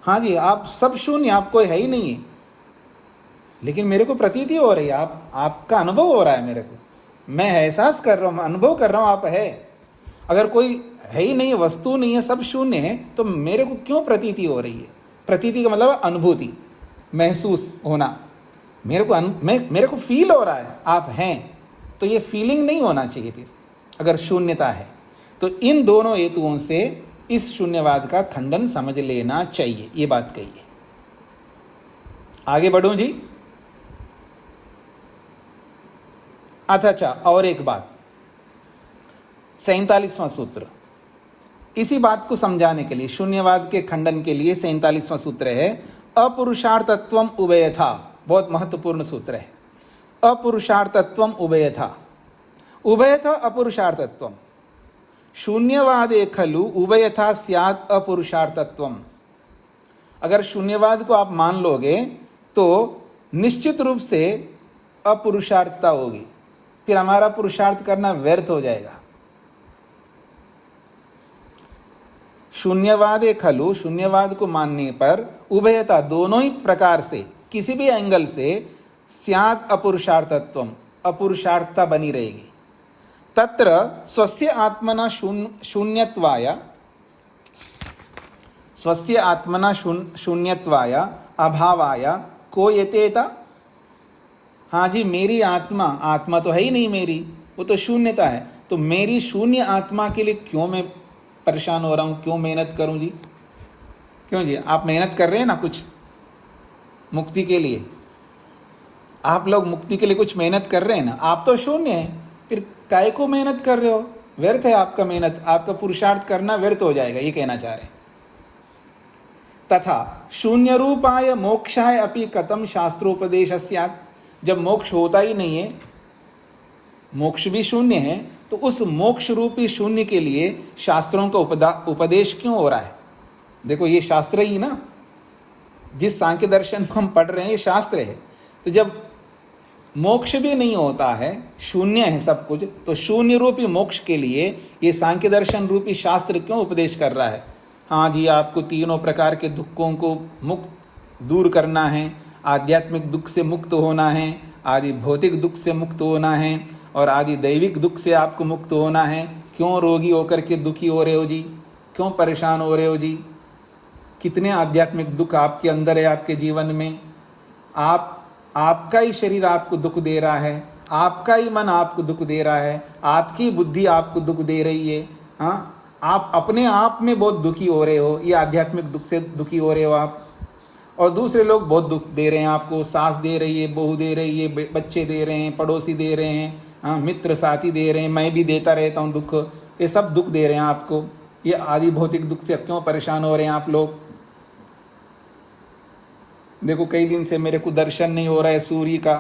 हाँ जी, आप सब शून्य, आप कोई है ही नहीं है, लेकिन मेरे को प्रतीति हो रही है, आपका अनुभव हो रहा है, मेरे को, मैं एहसास कर रहा हूँ, अनुभव कर रहा हूँ आप है। अगर कोई है ही नहीं है, वस्तु नहीं है, सब शून्य है, तो मेरे को क्यों प्रतीति हो रही है? प्रतीति का मतलब अनुभूति, महसूस होना। मेरे को फील हो रहा है आप हैं, तो ये फीलिंग नहीं होना चाहिए फिर, अगर शून्यता है तो। इन दोनों हेतुओं से इस शून्यवाद का खंडन समझ लेना चाहिए, ये बात कही है। आगे बढ़ूं जी। अच्छा, और एक बात, 47वां सूत्र, इसी बात को समझाने के लिए, शून्यवाद के खंडन के लिए 47वां सूत्र है, अपुरुषार्थत्वम उभयथा। बहुत महत्वपूर्ण सूत्र है। अपुरुषार्थत्वम उभयथा, उभयथा अपुरुषार्थत्वम। शून्यवादे खलु उभयथा स्यात् अपुरुषार्थत्वम। अगर शून्यवाद को आप मान लोगे तो निश्चित रूप से अपुरुषार्थता होगी, फिर हमारा पुरुषार्थ करना व्यर्थ हो जाएगा। शून्यवादे खलु, शून्यवाद को मानने पर उभयता दोनों ही प्रकार से, किसी भी एंगल से स्यात् अपुरुषार्थत्वम, अपुरुषार्थता बनी रहेगी। तत्र स्वस्य आत्मना शून्यत्वाय, स्वस्य आत्मना शून्यत्वाय अभावाय को यतेता। हाँ जी, मेरी आत्मा, आत्मा तो है ही नहीं मेरी, वो तो शून्यता है, तो मेरी शून्य आत्मा के लिए क्यों मैं परेशान हो रहा हूँ, क्यों मेहनत करूँ जी? क्यों जी? आप मेहनत कर रहे हैं ना कुछ मुक्ति के लिए, आप लोग मुक्ति के लिए कुछ मेहनत कर रहे हैं ना, आप तो शून्य है, फिर काय को मेहनत कर रहे हो? व्यर्थ है आपका मेहनत, आपका पुरुषार्थ करना व्यर्थ हो जाएगा, ये कहना चाह रहे हैं। तथा शून्य रूपाय मोक्षाय अपि कथम शास्त्रोपदेश स्यात्। जब मोक्ष होता ही नहीं है, मोक्ष भी शून्य है, तो उस मोक्ष रूपी शून्य के लिए शास्त्रों का उपदेश क्यों हो रहा है? देखो ये शास्त्र ही ना, जिस सांख्य दर्शन को हम पढ़ रहे हैं ये शास्त्र है। तो जब मोक्ष भी नहीं होता है, शून्य है सब कुछ, तो शून्य रूपी मोक्ष के लिए ये सांख्य दर्शन रूपी शास्त्र क्यों उपदेश कर रहा है? हाँ जी, आपको तीनों प्रकार के दुखों को मुक्त दूर करना है, आध्यात्मिक दुख से मुक्त होना है, आदि भौतिक दुख से मुक्त होना है, और आदि दैविक दुख से आपको मुक्त होना है। क्यों रोगी होकर के दुखी हो रहे हो जी? क्यों परेशान हो रहे हो जी? कितने आध्यात्मिक दुख आपके अंदर है, आपके जीवन में? आपका ही शरीर आपको दुख दे रहा है, आपका ही मन आपको दुख दे रहा है, आपकी बुद्धि आपको दुख दे रही है। हाँ, आप अपने आप में बहुत दुखी हो रहे हो, ये आध्यात्मिक दुख से दुखी हो रहे हो आप, और दूसरे लोग बहुत दुख दे रहे हैं आपको, सास दे रही है, बहू दे रही है, बच्चे दे रहे हैं, पड़ोसी दे रहे हैं, हाँ, मित्र साथी दे रहे हैं, मैं भी देता रहता हूँ दुख, ये सब दुख दे रहे हैं आपको। ये आदि भौतिक दुख से क्यों परेशान हो रहे हैं आप लोग? देखो कई दिन से मेरे को दर्शन नहीं हो रहा है सूर्य का,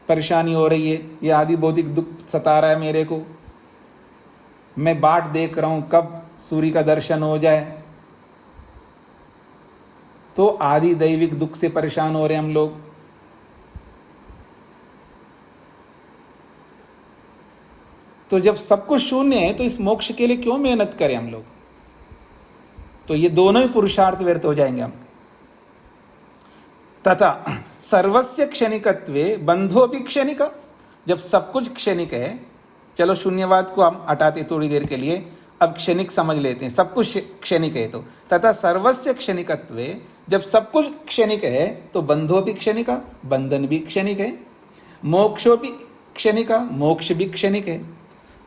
परेशानी हो रही है, ये आदि भौतिक दुख सता रहा है मेरे को, मैं बाट देख रहा हूँ कब सूर्य का दर्शन हो जाए। तो आदि दैविक दुख से परेशान हो रहे हैं हम लोग। तो जब सब कुछ शून्य है, तो इस मोक्ष के लिए क्यों मेहनत करें हम लोग? तो ये दोनों ही पुरुषार्थ व्यर्थ हो जाएंगे हम। तथा सर्वस्य क्षणिकत्वे बंधो भी क्षणिक। जब सब कुछ क्षणिक है, चलो शून्यवाद को हम हटाते थोड़ी देर के लिए, अब क्षणिक समझ लेते हैं, सब कुछ क्षणिक है। तो तथा सर्वस्य क्षणिकत्वे, जब सब कुछ क्षणिक है तो बंधो भी क्षणिक, बंधन भी क्षणिक है, मोक्षो भी क्षणिक, मोक्ष भी क्षणिक है।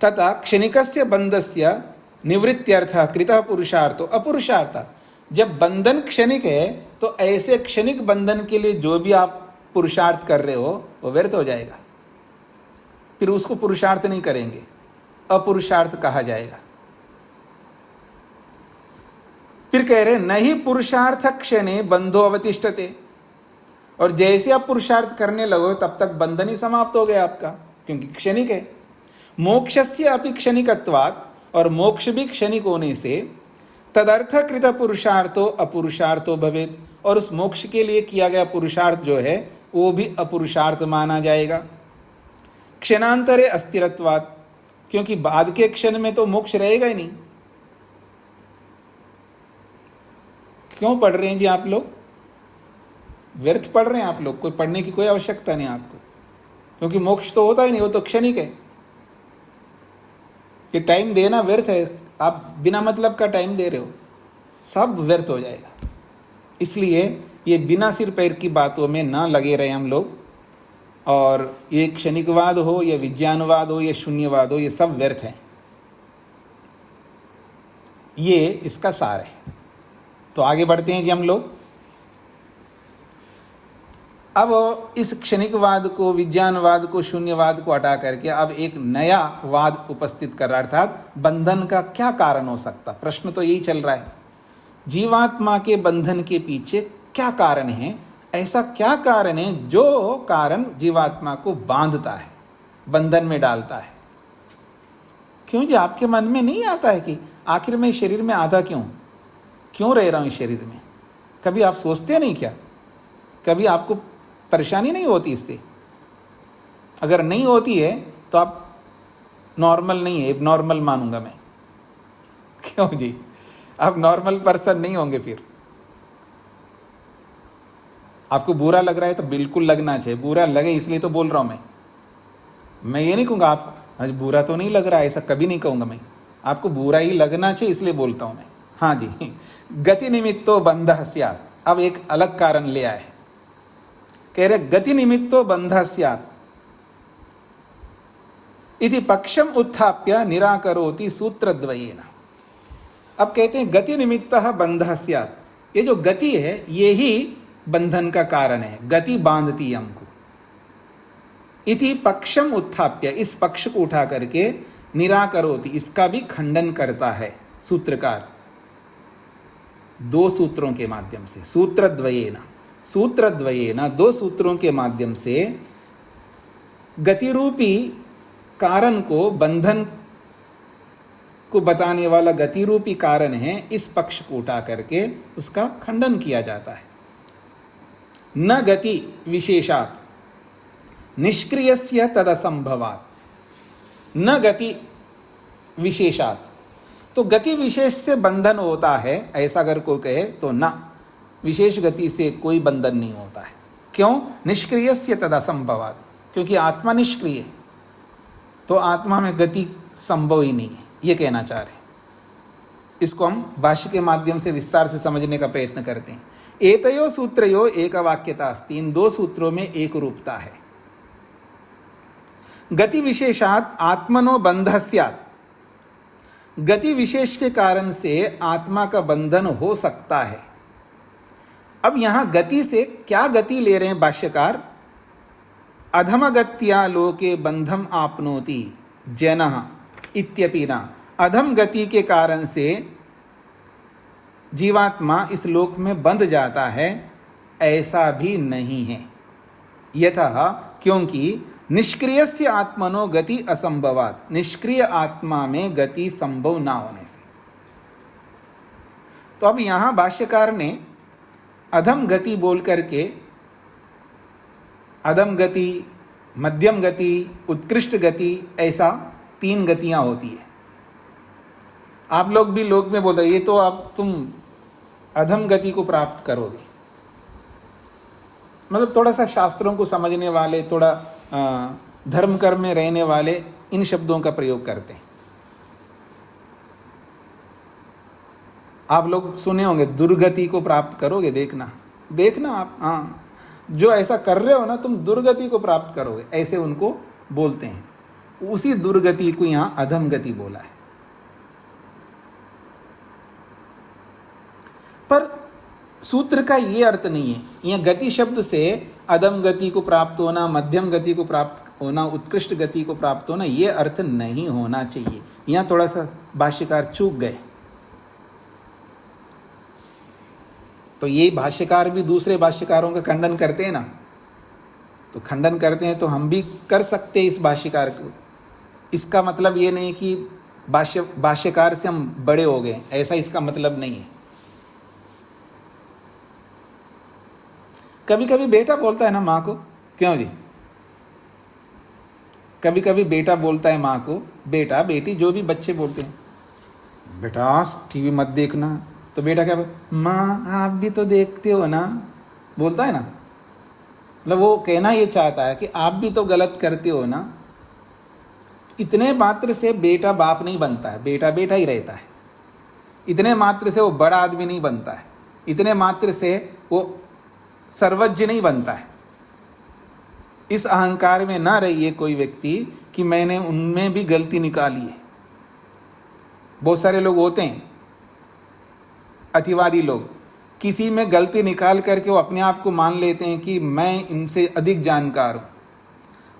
तथा क्षणिकस्य बंधस्य निवृत्त्यर्थः कृतः पुरुषार्थो अपुरुषार्थः। जब बंधन क्षणिक है तो ऐसे क्षणिक बंधन के लिए जो भी आप पुरुषार्थ कर रहे हो वो व्यर्थ हो जाएगा, फिर उसको पुरुषार्थ नहीं करेंगे, अपुरुषार्थ कहा जाएगा। फिर कह रहे नहीं पुरुषार्थ क्षणे बंधो अवतिष्ठते। और जैसे आप पुरुषार्थ करने लगो तब तक बंधन ही समाप्त हो गया आपका, क्योंकि क्षणिक है। मोक्षस्य अपि क्षणिकत्वात्, और मोक्ष भी क्षणिक होने से तदर्थ कृत पुरुषार्थो अपुरुषार्थो भवेत्, और उस मोक्ष के लिए किया गया पुरुषार्थ जो है वो भी अपुरुषार्थ माना जाएगा। क्षणांतरे अस्थिरत्वात्, क्योंकि बाद के क्षण में तो मोक्ष रहेगा ही नहीं। क्यों पढ़ रहे हैं जी आप लोग? व्यर्थ पढ़ रहे हैं आप लोग, कोई पढ़ने की कोई आवश्यकता नहीं आपको, क्योंकि मोक्ष तो होता ही नहीं, वो तो क्षणिक है। ये टाइम देना व्यर्थ है, आप बिना मतलब का टाइम दे रहे हो, सब व्यर्थ हो जाएगा। इसलिए ये बिना सिर पैर की बातों में ना लगे रहे हम लोग, और ये क्षणिकवाद हो या विज्ञानवाद हो या शून्यवाद हो, ये सब व्यर्थ है। ये इसका सार है। तो आगे बढ़ते हैं जी हम लोग। अब इस क्षणिकवाद को, विज्ञानवाद को, शून्यवाद को हटा करके अब एक नया वाद उपस्थित कर रहा, अर्थात बंधन का क्या कारण हो सकता। प्रश्न तो यही चल रहा है, जीवात्मा के बंधन के पीछे क्या कारण है? ऐसा क्या कारण है जो कारण जीवात्मा को बांधता है, बंधन में डालता है? क्यों जी आपके मन में नहीं आता है कि आखिर मैं शरीर में आधा क्यों रह रहा हूँ इस शरीर में? कभी आप सोचते नहीं क्या? कभी आपको परेशानी नहीं होती इससे? अगर नहीं होती है तो आप नॉर्मल नहीं है, एबनॉर्मल मानूंगा मैं। क्यों जी? आप नॉर्मल पर्सन नहीं होंगे। फिर आपको बुरा लग रहा है तो बिल्कुल लगना चाहिए, बुरा लगे इसलिए तो बोल रहा हूं मैं ये नहीं कहूँगा आप आज बुरा तो नहीं लग रहा है, ऐसा कभी नहीं कहूँगा मैं। आपको बुरा ही लगना चाहिए इसलिए बोलता हूं मैं। हाँ जी, गति निमित्तो बंधः स्यात्। अब एक अलग कारण ले आए, कह रहे गति निमित्तो बंधः स्यात् इति पक्षम उत्थाप्य निराकरोति सूत्रद्वयेन। अब कहते हैं गति निमित्तः बंधः स्यात्, ये जो गति है ये ही बंधन का कारण है, गति बांधती है हमको। इति पक्षम उत्थाप्य, इस पक्ष को उठा करके निराकरोति, इसका भी खंडन करता है सूत्रकार दो सूत्रों के माध्यम से। सूत्रद्वयेन दो सूत्रों के माध्यम से गति रूपी कारण को, बंधन को बताने वाला गति रूपी कारण है, इस पक्ष को उठा करके उसका खंडन किया जाता है। न गति विशेषात् निष्क्रियस्य तदसंभवात्, न गति विशेषात्, तो गति विशेष से बंधन होता है ऐसा अगर कोई कहे तो ना, विशेष गति से कोई बंधन नहीं होता है। क्यों? निष्क्रियस्य तदसंभवात्, क्योंकि आत्मा निष्क्रिय है तो आत्मा में गति संभव ही नहीं है, ये कहना चाह रहे हैं। इसको हम भाष्य के माध्यम से विस्तार से समझने का प्रयत्न करते हैं। एतयो सूत्रयो एकवाक्यता अस्ति, इन दो सूत्रों में एक रूपता है। गति विशेषात् आत्मनो बंधः स्यात्, गति विशेष के कारण से आत्मा का बंधन हो सकता है। अब यहां गति से क्या गति ले रहे हैं भाष्यकार? अधमगत्या लोके बंधम आपनोति जनः इत्यपि न, अधम गति के कारण से जीवात्मा इस लोक में बंध जाता है, ऐसा भी नहीं है। यतः, क्योंकि निष्क्रियस्य आत्मनो गति असंभवात्, निष्क्रिय आत्मा में गति संभव ना होने से। तो अब यहां भाष्यकार ने अधम गति बोल करके, अधम गति, मध्यम गति, उत्कृष्ट गति, ऐसा तीन गतियां होती है। आप लोग भी लोक में बोलते ये तो अब तुम अधम गति को प्राप्त करोगे, मतलब थोड़ा सा शास्त्रों को समझने वाले, थोड़ा धर्म कर्म में रहने वाले इन शब्दों का प्रयोग करते हैं। आप लोग सुने होंगे दुर्गति को प्राप्त करोगे, देखना देखना आप, हाँ जो ऐसा कर रहे हो ना तुम दुर्गति को प्राप्त करोगे, ऐसे उनको बोलते हैं। उसी दुर्गति को यहाँ अधम गति बोला है। पर सूत्र का ये अर्थ नहीं है, यह गति शब्द से अधम गति को प्राप्त होना, मध्यम गति को प्राप्त होना, उत्कृष्ट गति को प्राप्त होना, ये अर्थ नहीं होना चाहिए। यहाँ थोड़ा सा भाष्यकार चूक गए। तो ये भाष्यकार भी दूसरे भाष्यकारों का खंडन करते हैं ना, तो खंडन करते हैं तो हम भी कर सकते हैं इस भाष्यकार को। इसका मतलब ये नहीं कि भाष्यकार से हम बड़े हो गए, ऐसा इसका मतलब नहीं है। कभी कभी बेटा बोलता है ना माँ को, क्यों जी, कभी कभी बेटा बोलता है माँ को, बेटा बेटी जो भी बच्चे बोलते हैं, बेटा टीवी मत देखना, तो बेटा क्या बोलता, माँ आप भी तो देखते हो ना, बोलता है ना। मतलब वो कहना ये चाहता है कि आप भी तो गलत करते हो ना। इतने मात्र से बेटा बाप नहीं बनता है, बेटा बेटा ही रहता है। इतने मात्र से वो बड़ा आदमी नहीं बनता है, इतने मात्र से वो सर्वज्ञ नहीं बनता है। इस अहंकार में ना रहिए कोई व्यक्ति कि मैंने उनमें भी गलती निकाली है। बहुत सारे लोग होते हैं अतिवादी लोग, किसी में गलती निकाल करके वो अपने आप को मान लेते हैं कि मैं इनसे अधिक जानकार हूँ।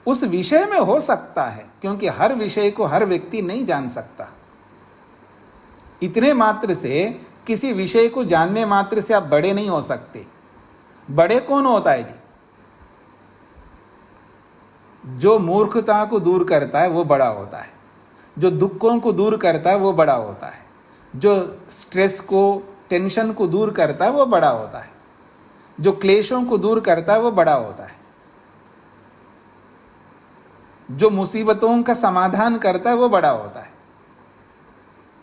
उस विषय में हो सकता है, क्योंकि हर विषय को हर व्यक्ति नहीं जान सकता। इतने मात्र से, किसी विषय को जानने मात्र से आप बड़े नहीं हो सकते। बड़े कौन होता है जी? जो मूर्खता को दूर करता है वो बड़ा होता है, जो दुखों को दूर करता है वो बड़ा होता है, जो स्ट्रेस को, टेंशन को दूर करता है वो बड़ा होता है, जो क्लेशों को दूर करता है वो बड़ा होता है, जो मुसीबतों का समाधान करता है वो बड़ा होता है।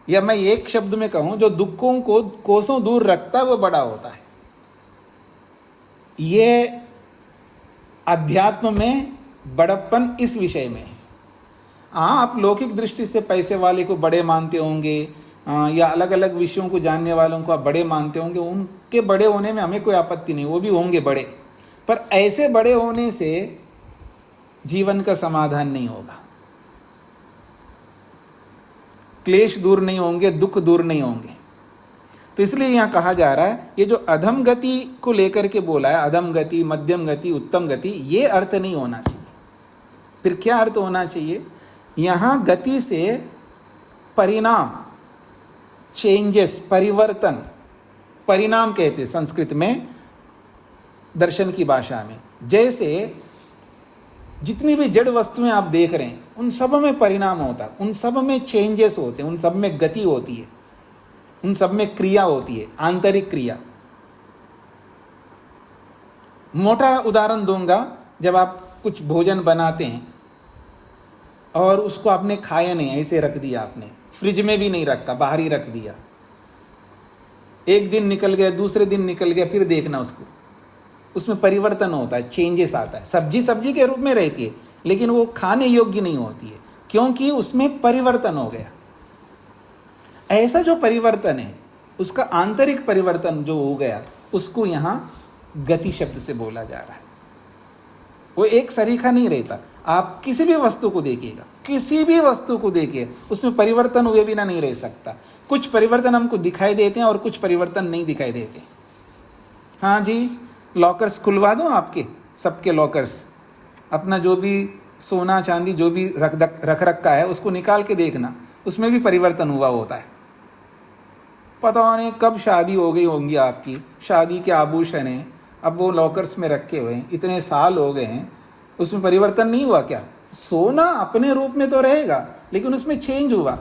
या मैं एक शब्द में कहूं, जो दुखों को कोसों दूर रखता है वो बड़ा होता है। ये अध्यात्म में बड़प्पन इस विषय में है। हाँ, आप लौकिक दृष्टि से पैसे वाले को बड़े मानते होंगे, या अलग अलग विषयों को जानने वालों को आप बड़े मानते होंगे, उनके बड़े होने में हमें कोई आपत्ति नहीं, वो भी होंगे बड़े, पर ऐसे बड़े होने से जीवन का समाधान नहीं होगा, क्लेश दूर नहीं होंगे, दुख दूर नहीं होंगे। तो इसलिए यहाँ कहा जा रहा है, ये जो अधम गति को लेकर के बोला है, अधम गति, मध्यम गति, उत्तम गति, ये अर्थ नहीं होना चाहिए। फिर क्या अर्थ होना चाहिए? यहाँ गति से परिणाम, चेंजेस, परिवर्तन, परिणाम कहते हैं संस्कृत में, दर्शन की भाषा में। जैसे जितनी भी जड़ वस्तुएं आप देख रहे हैं, उन सब में परिणाम होता है, उन सब में चेंजेस होते हैं, उन सब में गति होती है, उन सब में क्रिया होती है, आंतरिक क्रिया। मोटा उदाहरण दूंगा, जब आप कुछ भोजन बनाते हैं और उसको आपने खाया नहीं, ऐसे रख दिया, आपने फ्रिज में भी नहीं रखा, बाहर ही रख दिया, एक दिन निकल गया, दूसरे दिन निकल गया, फिर देखना उसको, उसमें परिवर्तन होता है, चेंजेस आता है। सब्जी सब्जी के रूप में रहती है, लेकिन वो खाने योग्य नहीं होती है, क्योंकि उसमें परिवर्तन हो गया। ऐसा जो परिवर्तन है, उसका आंतरिक परिवर्तन जो हो गया, उसको यहाँ गति शब्द से बोला जा रहा है। वो एक सरीखा नहीं रहता। आप किसी भी वस्तु को देखिएगा, किसी भी वस्तु को देखिए, उसमें परिवर्तन हुए बिना नहीं रह सकता। कुछ परिवर्तन हमको दिखाई देते हैं और कुछ परिवर्तन नहीं दिखाई देते। हाँ जी, लॉकर्स खुलवा दो आपके, सबके लॉकर्स, अपना जो भी सोना चांदी जो भी रख रखा है उसको निकाल के देखना, उसमें भी परिवर्तन हुआ होता है। पता नहीं कब शादी हो गई होंगी आपकी, शादी के आभूषण हैं, अब वो लॉकर्स में रखे हुए हैं, इतने साल हो गए हैं, उसमें परिवर्तन नहीं हुआ क्या? सोना अपने रूप में तो रहेगा, लेकिन उसमें चेंज हुआ,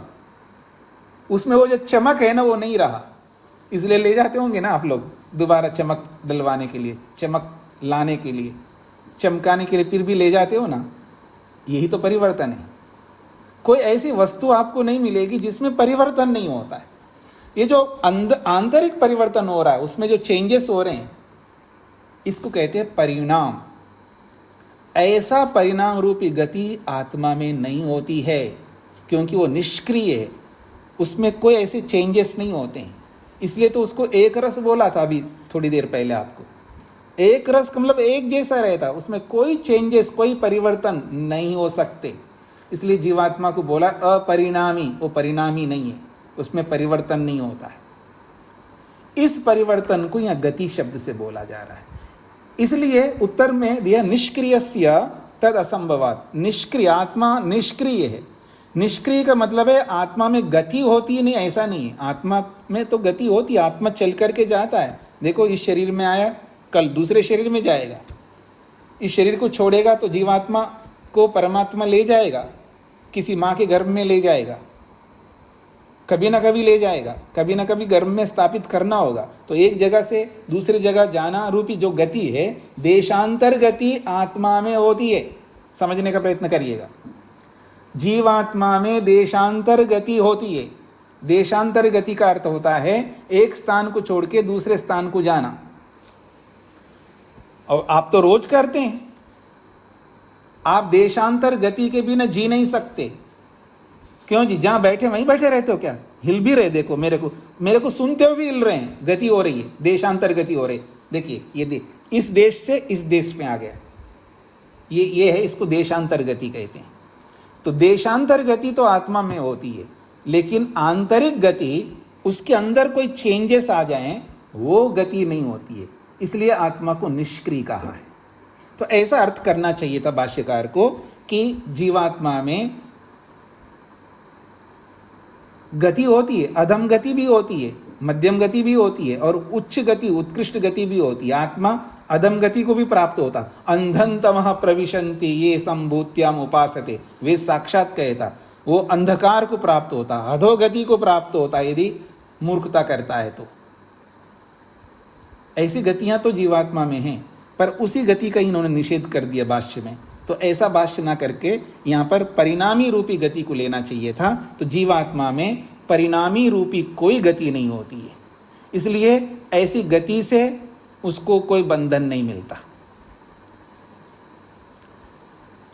उसमें वो जो चमक है ना, वो नहीं रहा, इसलिए ले जाते होंगे ना आप लोग दोबारा चमक दिलवाने के लिए, चमक लाने के लिए, चमकाने के लिए, फिर भी ले जाते हो ना। यही तो परिवर्तन है। कोई ऐसी वस्तु आपको नहीं मिलेगी जिसमें परिवर्तन नहीं होता है। ये जो आंतरिक परिवर्तन हो रहा है, उसमें जो चेंजेस हो रहे हैं, इसको कहते हैं परिणाम। ऐसा परिणाम रूपी गति आत्मा में नहीं होती है, क्योंकि वो निष्क्रिय है, उसमें कोई ऐसे चेंजेस नहीं होते हैं। इसलिए तो उसको एक रस बोला था अभी थोड़ी देर पहले आपको। एक रस का मतलब एक जैसा रहता, उसमें कोई चेंजेस, कोई परिवर्तन नहीं हो सकते। इसलिए जीवात्मा को बोला अपरिणामी, वो परिणामी नहीं है, उसमें परिवर्तन नहीं होता है। इस परिवर्तन को यहाँ गति शब्द से बोला जा रहा है। इसलिए उत्तर में दिया निष्क्रियस्य तद असंभवात्। निष्क्रिय, आत्मा निष्क्रिय है। निष्क्रिय का मतलब है आत्मा में गति होती है नहीं, ऐसा नहीं है। आत्मा में तो गति होती है, आत्मा चल करके जाता है। देखो, इस शरीर में आया, कल दूसरे शरीर में जाएगा, इस शरीर को छोड़ेगा तो जीवात्मा को परमात्मा ले जाएगा, किसी माँ के गर्भ में ले जाएगा, कभी ना कभी ले जाएगा, कभी ना कभी गर्भ में स्थापित करना होगा। तो एक जगह से दूसरी जगह जाना रूपी जो गति है, देशांतर गति आत्मा में होती है। समझने का प्रयत्न करिएगा। जीवात्मा में देशांतर गति होती है। देशांतर गति का अर्थ होता है एक स्थान को छोड़ के दूसरे स्थान को जाना। और आप तो रोज करते हैं। आप देशांतर गति के बिना जी नहीं सकते। क्यों जी? जहां बैठे वहीं बैठे रहते हो क्या? हिल भी रहे, देखो मेरे को सुनते हुए भी हिल रहे हैं, गति हो रही है, देशांतर गति हो रही है। देखिए, ये इस देश से इस देश में आ गया, ये है, इसको देशांतर गति कहते हैं। तो देशांतर गति तो आत्मा में होती है, लेकिन आंतरिक गति, उसके अंदर कोई चेंजेस आ जाएं, वो गति नहीं होती है। इसलिए आत्मा को निष्क्रिय कहा है। तो ऐसा अर्थ करना चाहिए था भाष्यकार को कि जीवात्मा में गति होती है, अधम गति भी होती है, मध्यम गति भी होती है, और उच्च गति, उत्कृष्ट गति भी होती है। आत्मा अधम गति को भी प्राप्त होता। अंधन तमः प्रविशन्ति ये संभूत्याम उपासते, वे साक्षात कहता, वो अंधकार को प्राप्त होता, अधोगति को प्राप्त होता यदि मूर्खता करता है तो। ऐसी गतियां तो जीवात्मा में हैं, पर उसी गति का इन्होंने निषेध कर दिया भाष्य में। तो ऐसा भाष्य ना करके यहाँ पर परिणामी रूपी गति को लेना चाहिए था। तो जीवात्मा में परिणामी रूपी कोई गति नहीं होती है। इसलिए ऐसी गति से उसको कोई बंधन नहीं मिलता।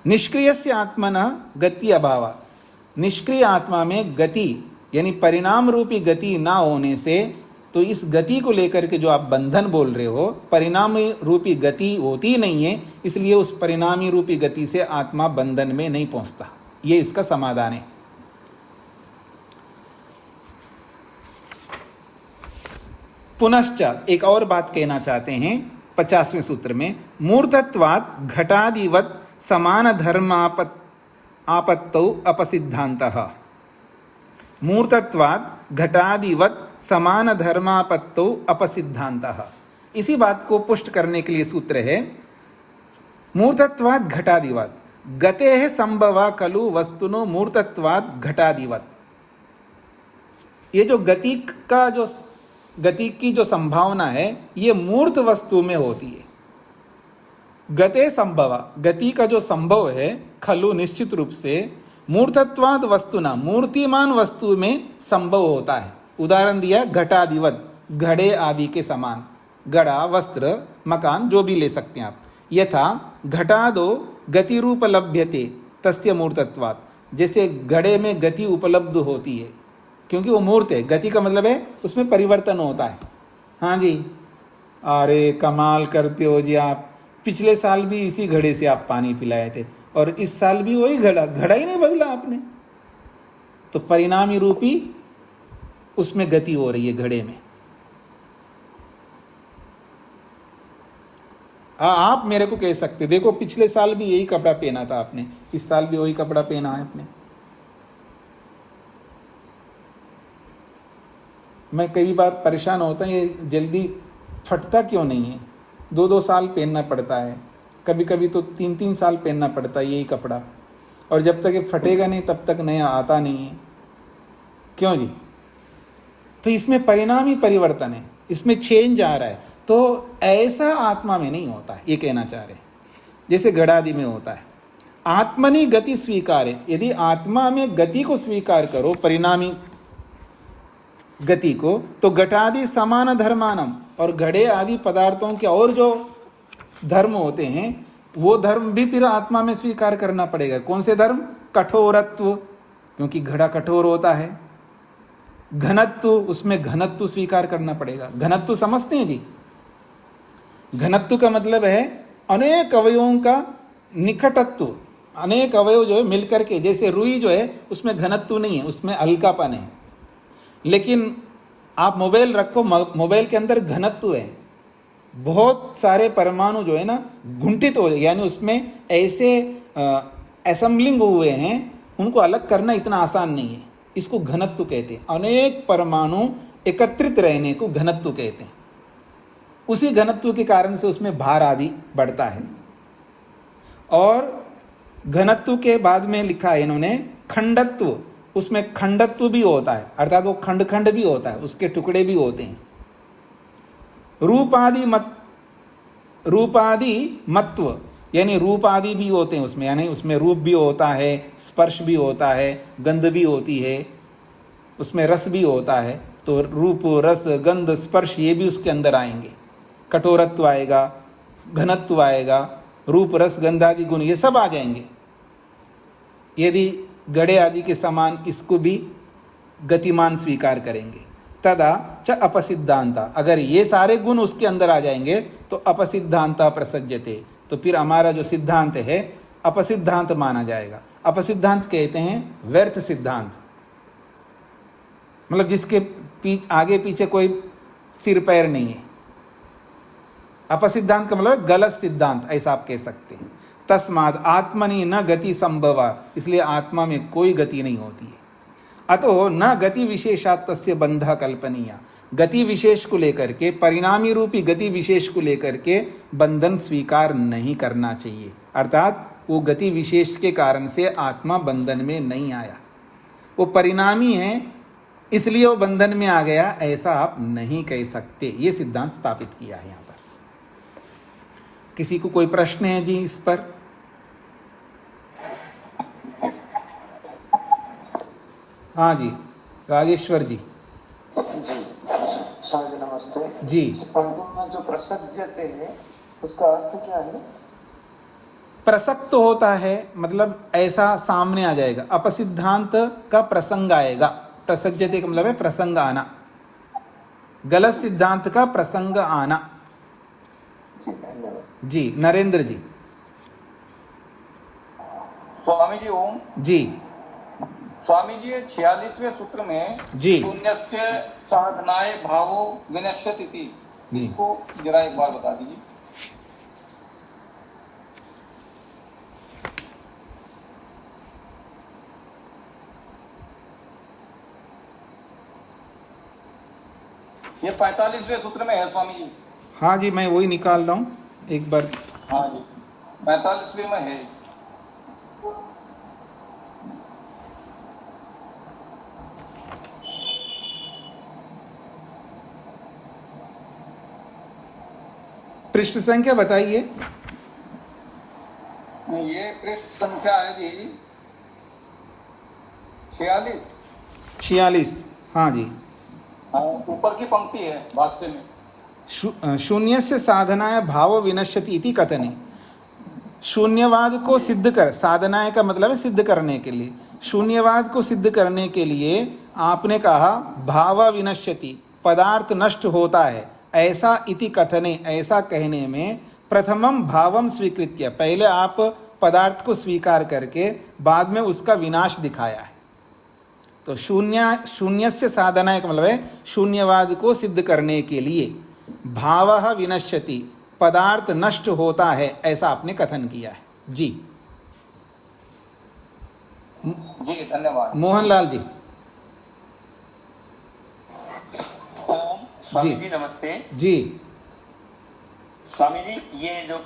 निष्क्रियस्य आत्मना गति अभाव, निष्क्रिय आत्मा में गति यानी परिणाम रूपी गति ना होने से, तो इस गति को लेकर के जो आप बंधन बोल रहे हो, परिणामी रूपी गति होती नहीं है, इसलिए उस परिणामी रूपी गति से आत्मा बंधन में नहीं पहुंचता। ये इसका समाधान है। पुनश्च एक और बात कहना चाहते हैं 50वें सूत्र में, मूर्तत्वात् घटादिवत् समान धर्मापत्तौ अपसिद्धान्तः। मूर्तत्वात् घटादिवत् समान धर्मापत्तौ अपसिद्धान्तः। इसी बात को पुष्ट करने के लिए सूत्र है, मूर्तत्वात् घटादिवत् गतेः संभवा खलु वस्तुनो मूर्तत्वात् घटादिवत्। ये जो गति की जो संभावना है ये मूर्त वस्तु में होती है। गते संभवा, गति का जो संभव है, खलु निश्चित रूप से, मूर्तत्वाद वस्तुना मूर्तिमान वस्तु में संभव होता है। उदाहरण दिया घटादिवत, घड़े आदि के समान। घड़ा, वस्त्र, मकान जो भी ले सकते हैं आप। यथा घटादो गति रूप लभ्यते तस्य मूर्तत्वात्, जैसे घड़े में गति उपलब्ध होती है क्योंकि वो मूर्त है। गति का मतलब है उसमें परिवर्तन होता है। हाँ जी, अरे कमाल करते हो जी आप, पिछले साल भी इसी घड़े से आप पानी पिलाए थे और इस साल भी वही घड़ा ही नहीं बदला आपने। तो परिणामी रूपी उसमें गति हो रही है घड़े में। आप मेरे को कह सकते, देखो पिछले साल भी यही कपड़ा पहना था आपने, इस साल भी वही कपड़ा पहना है आपने। मैं कई बार परेशान होता है, ये जल्दी फटता क्यों नहीं है। 2-2 साल पहनना पड़ता है, कभी कभी तो 3-3 साल पहनना पड़ता है यही कपड़ा, और जब तक ये फटेगा नहीं तब तक नया आता नहीं है। क्यों जी? तो इसमें परिणामी परिवर्तन है, इसमें चेंज आ रहा है। तो ऐसा आत्मा में नहीं होता है, ये कहना चाह रहे हैं, जैसे घड़ादि में होता है। आत्मनि गति स्वीकार है, यदि आत्मा में गति को स्वीकार करो, परिणामी गति को, तो घटादि समान धर्मानम, और घड़े आदि पदार्थों के और जो धर्म होते हैं वो धर्म भी फिर आत्मा में स्वीकार करना पड़ेगा। कौन से धर्म? कठोरत्व, क्योंकि घड़ा कठोर होता है। घनत्व, उसमें घनत्व स्वीकार करना पड़ेगा। घनत्व समझते हैं जी? घनत्व का मतलब है अनेक अवयवों का निकटत्व। अनेक अवयव जो है मिलकर के, जैसे रुई जो है उसमें घनत्व नहीं है, उसमें हल्कापन है। लेकिन आप मोबाइल रखो, मोबाइल के अंदर घनत्व है। बहुत सारे परमाणु जो है ना घुंटित हो, यानी उसमें ऐसे असेंबलिंग हुए हैं, उनको अलग करना इतना आसान नहीं है। इसको घनत्व कहते हैं। अनेक परमाणु एकत्रित रहने को घनत्व कहते हैं। उसी घनत्व के कारण से उसमें भार आदि बढ़ता है। और घनत्व के बाद में लिखा है इन्होंने खंडत्व, उसमें खंडत्व भी होता है, अर्थात वो खंड खंड भी होता है, उसके टुकड़े भी होते हैं। रूपादि मत्व, यानी रूप आदि भी होते हैं उसमें, यानी उसमें रूप भी होता है, स्पर्श भी होता है, गंध भी होती है, उसमें रस भी होता है। तो रूप, रस, गंध, स्पर्श ये भी उसके अंदर आएंगे। कठोरत्व आएगा, घनत्व आएगा, रूप, रस, गंध आदि गुण ये सब आ जाएंगे। यदि घड़े आदि के समान इसको भी गतिमान स्वीकार करेंगे, तदा च अपसिद्धांता, अगर ये सारे गुण उसके अंदर आ जाएंगे तो अपसिद्धांता प्रसज्यते, तो फिर हमारा जो सिद्धांत है अपसिद्धांत माना जाएगा। अपसिद्धांत कहते हैं व्यर्थ सिद्धांत, मतलब जिसके आगे पीछे कोई सिर पैर नहीं है। अपसिद्धांत का मतलब गलत सिद्धांत, ऐसा आप कह सकते हैं। तस्माद आत्मनि न गति संभवा, इसलिए आत्मा में कोई गति नहीं होती है। अतो न गति विशेषात् तस्य बंधा कल्पनीय, गति विशेष को लेकर के, परिणामी रूपी गति विशेष को लेकर के बंधन स्वीकार नहीं करना चाहिए। अर्थात वो गति विशेष के कारण से आत्मा बंधन में नहीं आया, वो परिणामी है इसलिए वो बंधन में आ गया, ऐसा आप नहीं कह सकते। ये सिद्धांत स्थापित किया है यहाँ पर। किसी को कोई प्रश्न है जी इस पर? हाँ जी, राजेश्वर जी। जी स्वामी जी नमस्ते जी। पंक्ति में जो प्रसज्यते है उसका अर्थ क्या है? प्रसक्त होता है मतलब ऐसा सामने आ जाएगा, अपसिद्धांत का प्रसंग आएगा। प्रसज्यते का मतलब है प्रसंग आना, गलत सिद्धांत का प्रसंग आना। जी धन्यवाद। जी नरेंद्र जी। स्वामी जी ओम। जी स्वामी जी 46वें सूत्र में जी शून्यस्य साधनाय भावो विनश्यति इति, जी। इसको जरा एक बार बता दीजिए। ये 45वें सूत्र में है स्वामी जी। हाँ जी, मैं वही निकाल रहा हूँ एक बार। हाँ जी 45वें में है। पृष्ठ संख्या बताइए। ये पृष्ठ संख्या है जी 46। 46। हाँ जी। हाँ ऊपर की पंक्ति है भाष्य में। शून्यस्य साधनाय भाव विनश्यति इति कथने। शून्यवाद को सिद्ध कर, साधनाय का मतलब है सिद्ध करने के लिए, शून्यवाद को सिद्ध करने के लिए आपने कहा भाव विनश्यति, पदार्थ नष्ट होता है, ऐसा इति कथने, ऐसा कहने में प्रथमम भावम स्वीकृत्य, पहले आप पदार्थ को स्वीकार करके बाद में उसका विनाश दिखाया है। तो शून्यस्य साधनाय का मतलब है शून्यवाद को सिद्ध करने के लिए भावः विनश्यति, पदार्थ नष्ट होता है, ऐसा आपने कथन किया है। जी जी धन्यवाद। मोहनलाल जी। ओम स्वामी जी नमस्ते। जी स्वामी जी ये जो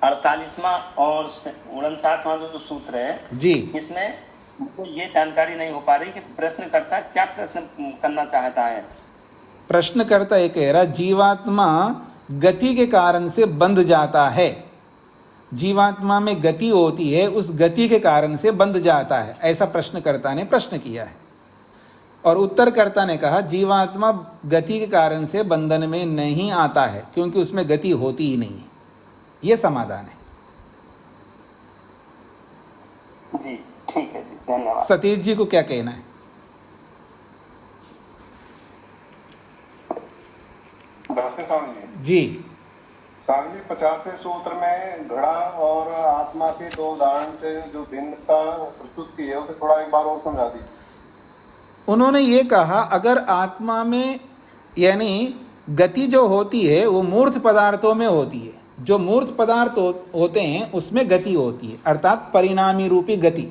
48वां और 49वां जो सूत्र है जी, इसमें मुझको ये जानकारी नहीं हो पा रही कि प्रश्नकर्ता क्या प्रश्न करना चाहता है। प्रश्नकर्ता ये कह रहा जीवात्मा गति के कारण से बंध जाता है, जीवात्मा में गति होती है, उस गति के कारण से बंध जाता है, ऐसा प्रश्नकर्ता ने प्रश्न किया है। और उत्तरकर्ता ने कहा जीवात्मा गति के कारण से बंधन में नहीं आता है क्योंकि उसमें गति होती ही नहीं है। यह समाधान है। जी ठीक है जी धन्यवाद। सतीश जी को क्या कहना है? स्वामी जी स्वामी जी 50वें सूत्र में घड़ा और आत्मा के दो उदाहरण से जो भिन्नता प्रस्तुत की है उसे थोड़ा एक बार और समझा दीजिए। उन्होंने ये कहा अगर आत्मा में यानी गति जो होती है वो मूर्त पदार्थों में होती है, जो मूर्त पदार्थ होते हैं उसमें गति होती है, अर्थात परिणामी रूपी गति।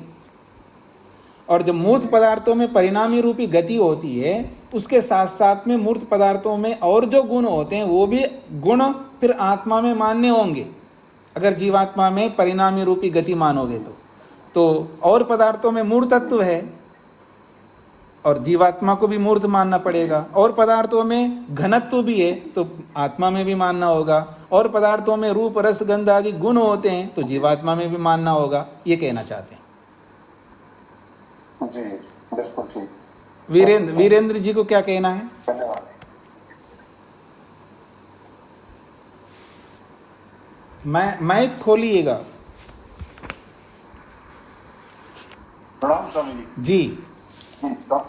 और जो मूर्त पदार्थों में परिणामी रूपी गति होती है उसके साथ साथ में मूर्त पदार्थों में और जो गुण होते हैं वो भी गुण फिर आत्मा में मान्य होंगे। अगर जीवात्मा में परिणामी रूपी गति मानोगे तो और पदार्थों में मूर्त तत्व है और जीवात्मा को भी मूर्त मानना पड़ेगा, और पदार्थों में घनत्व भी है तो आत्मा में भी मानना होगा, और पदार्थों में रूप रस गंध आदि गुण होते हैं तो जीवात्मा में भी मानना होगा। ये कहना चाहते हैं। जी बिल्कुल ठीक। वीरेंद्र जी को क्या कहना है? धन्यवाद। माइक खोलिएगा। प्रणाम स्वामी जी। जी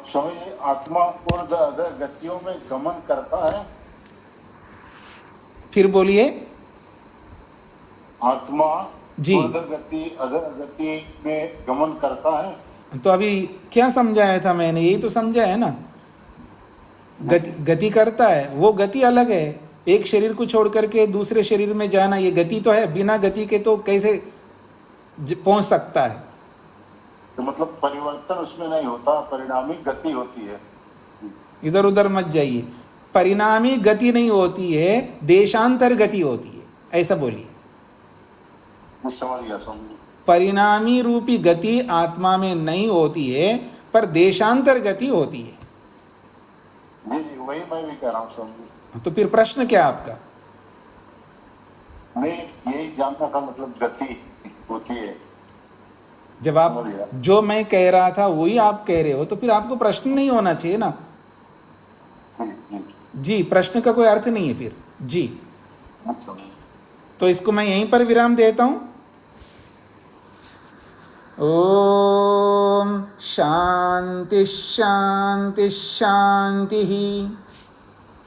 स्वामी जी आत्मा ऊर्ध्व गतियों में गमन करता है। फिर बोलिए। आत्मा जी ऊर्ध्व गति अधर गति में गमन करता है। तो अभी क्या समझाया था मैंने? यही तो समझा है ना, गति करता है, वो गति अलग है। एक शरीर को छोड़ करके दूसरे शरीर में जाना ये गति तो है, बिना गति के तो कैसे पहुंच सकता है? तो मतलब परिवर्तन उसमें नहीं होता, परिणामी गति होती है। इधर उधर मत जाइए। परिणामी गति नहीं होती है, देशांतर गति होती है, ऐसा बोलिए। मैं समझ गया स्वामी जी। परिणामी रूपी गति आत्मा में नहीं होती है पर देशांतर गति होती है। जी जी वही मैं भी कह रहा हूँ स्वामी जी। तो फिर प्रश्न क्या आपका? मैं यही जानना था, मतलब गति होती है। जब आप समझ गया। जो मैं कह रहा था वही आप कह रहे हो तो फिर आपको प्रश्न नहीं होना चाहिए ना। जी, प्रश्न का कोई अर्थ नहीं है फिर। जी, अच्छा। तो इसको मैं यहीं पर विराम देता हूं। ओम शांति शांति शांति।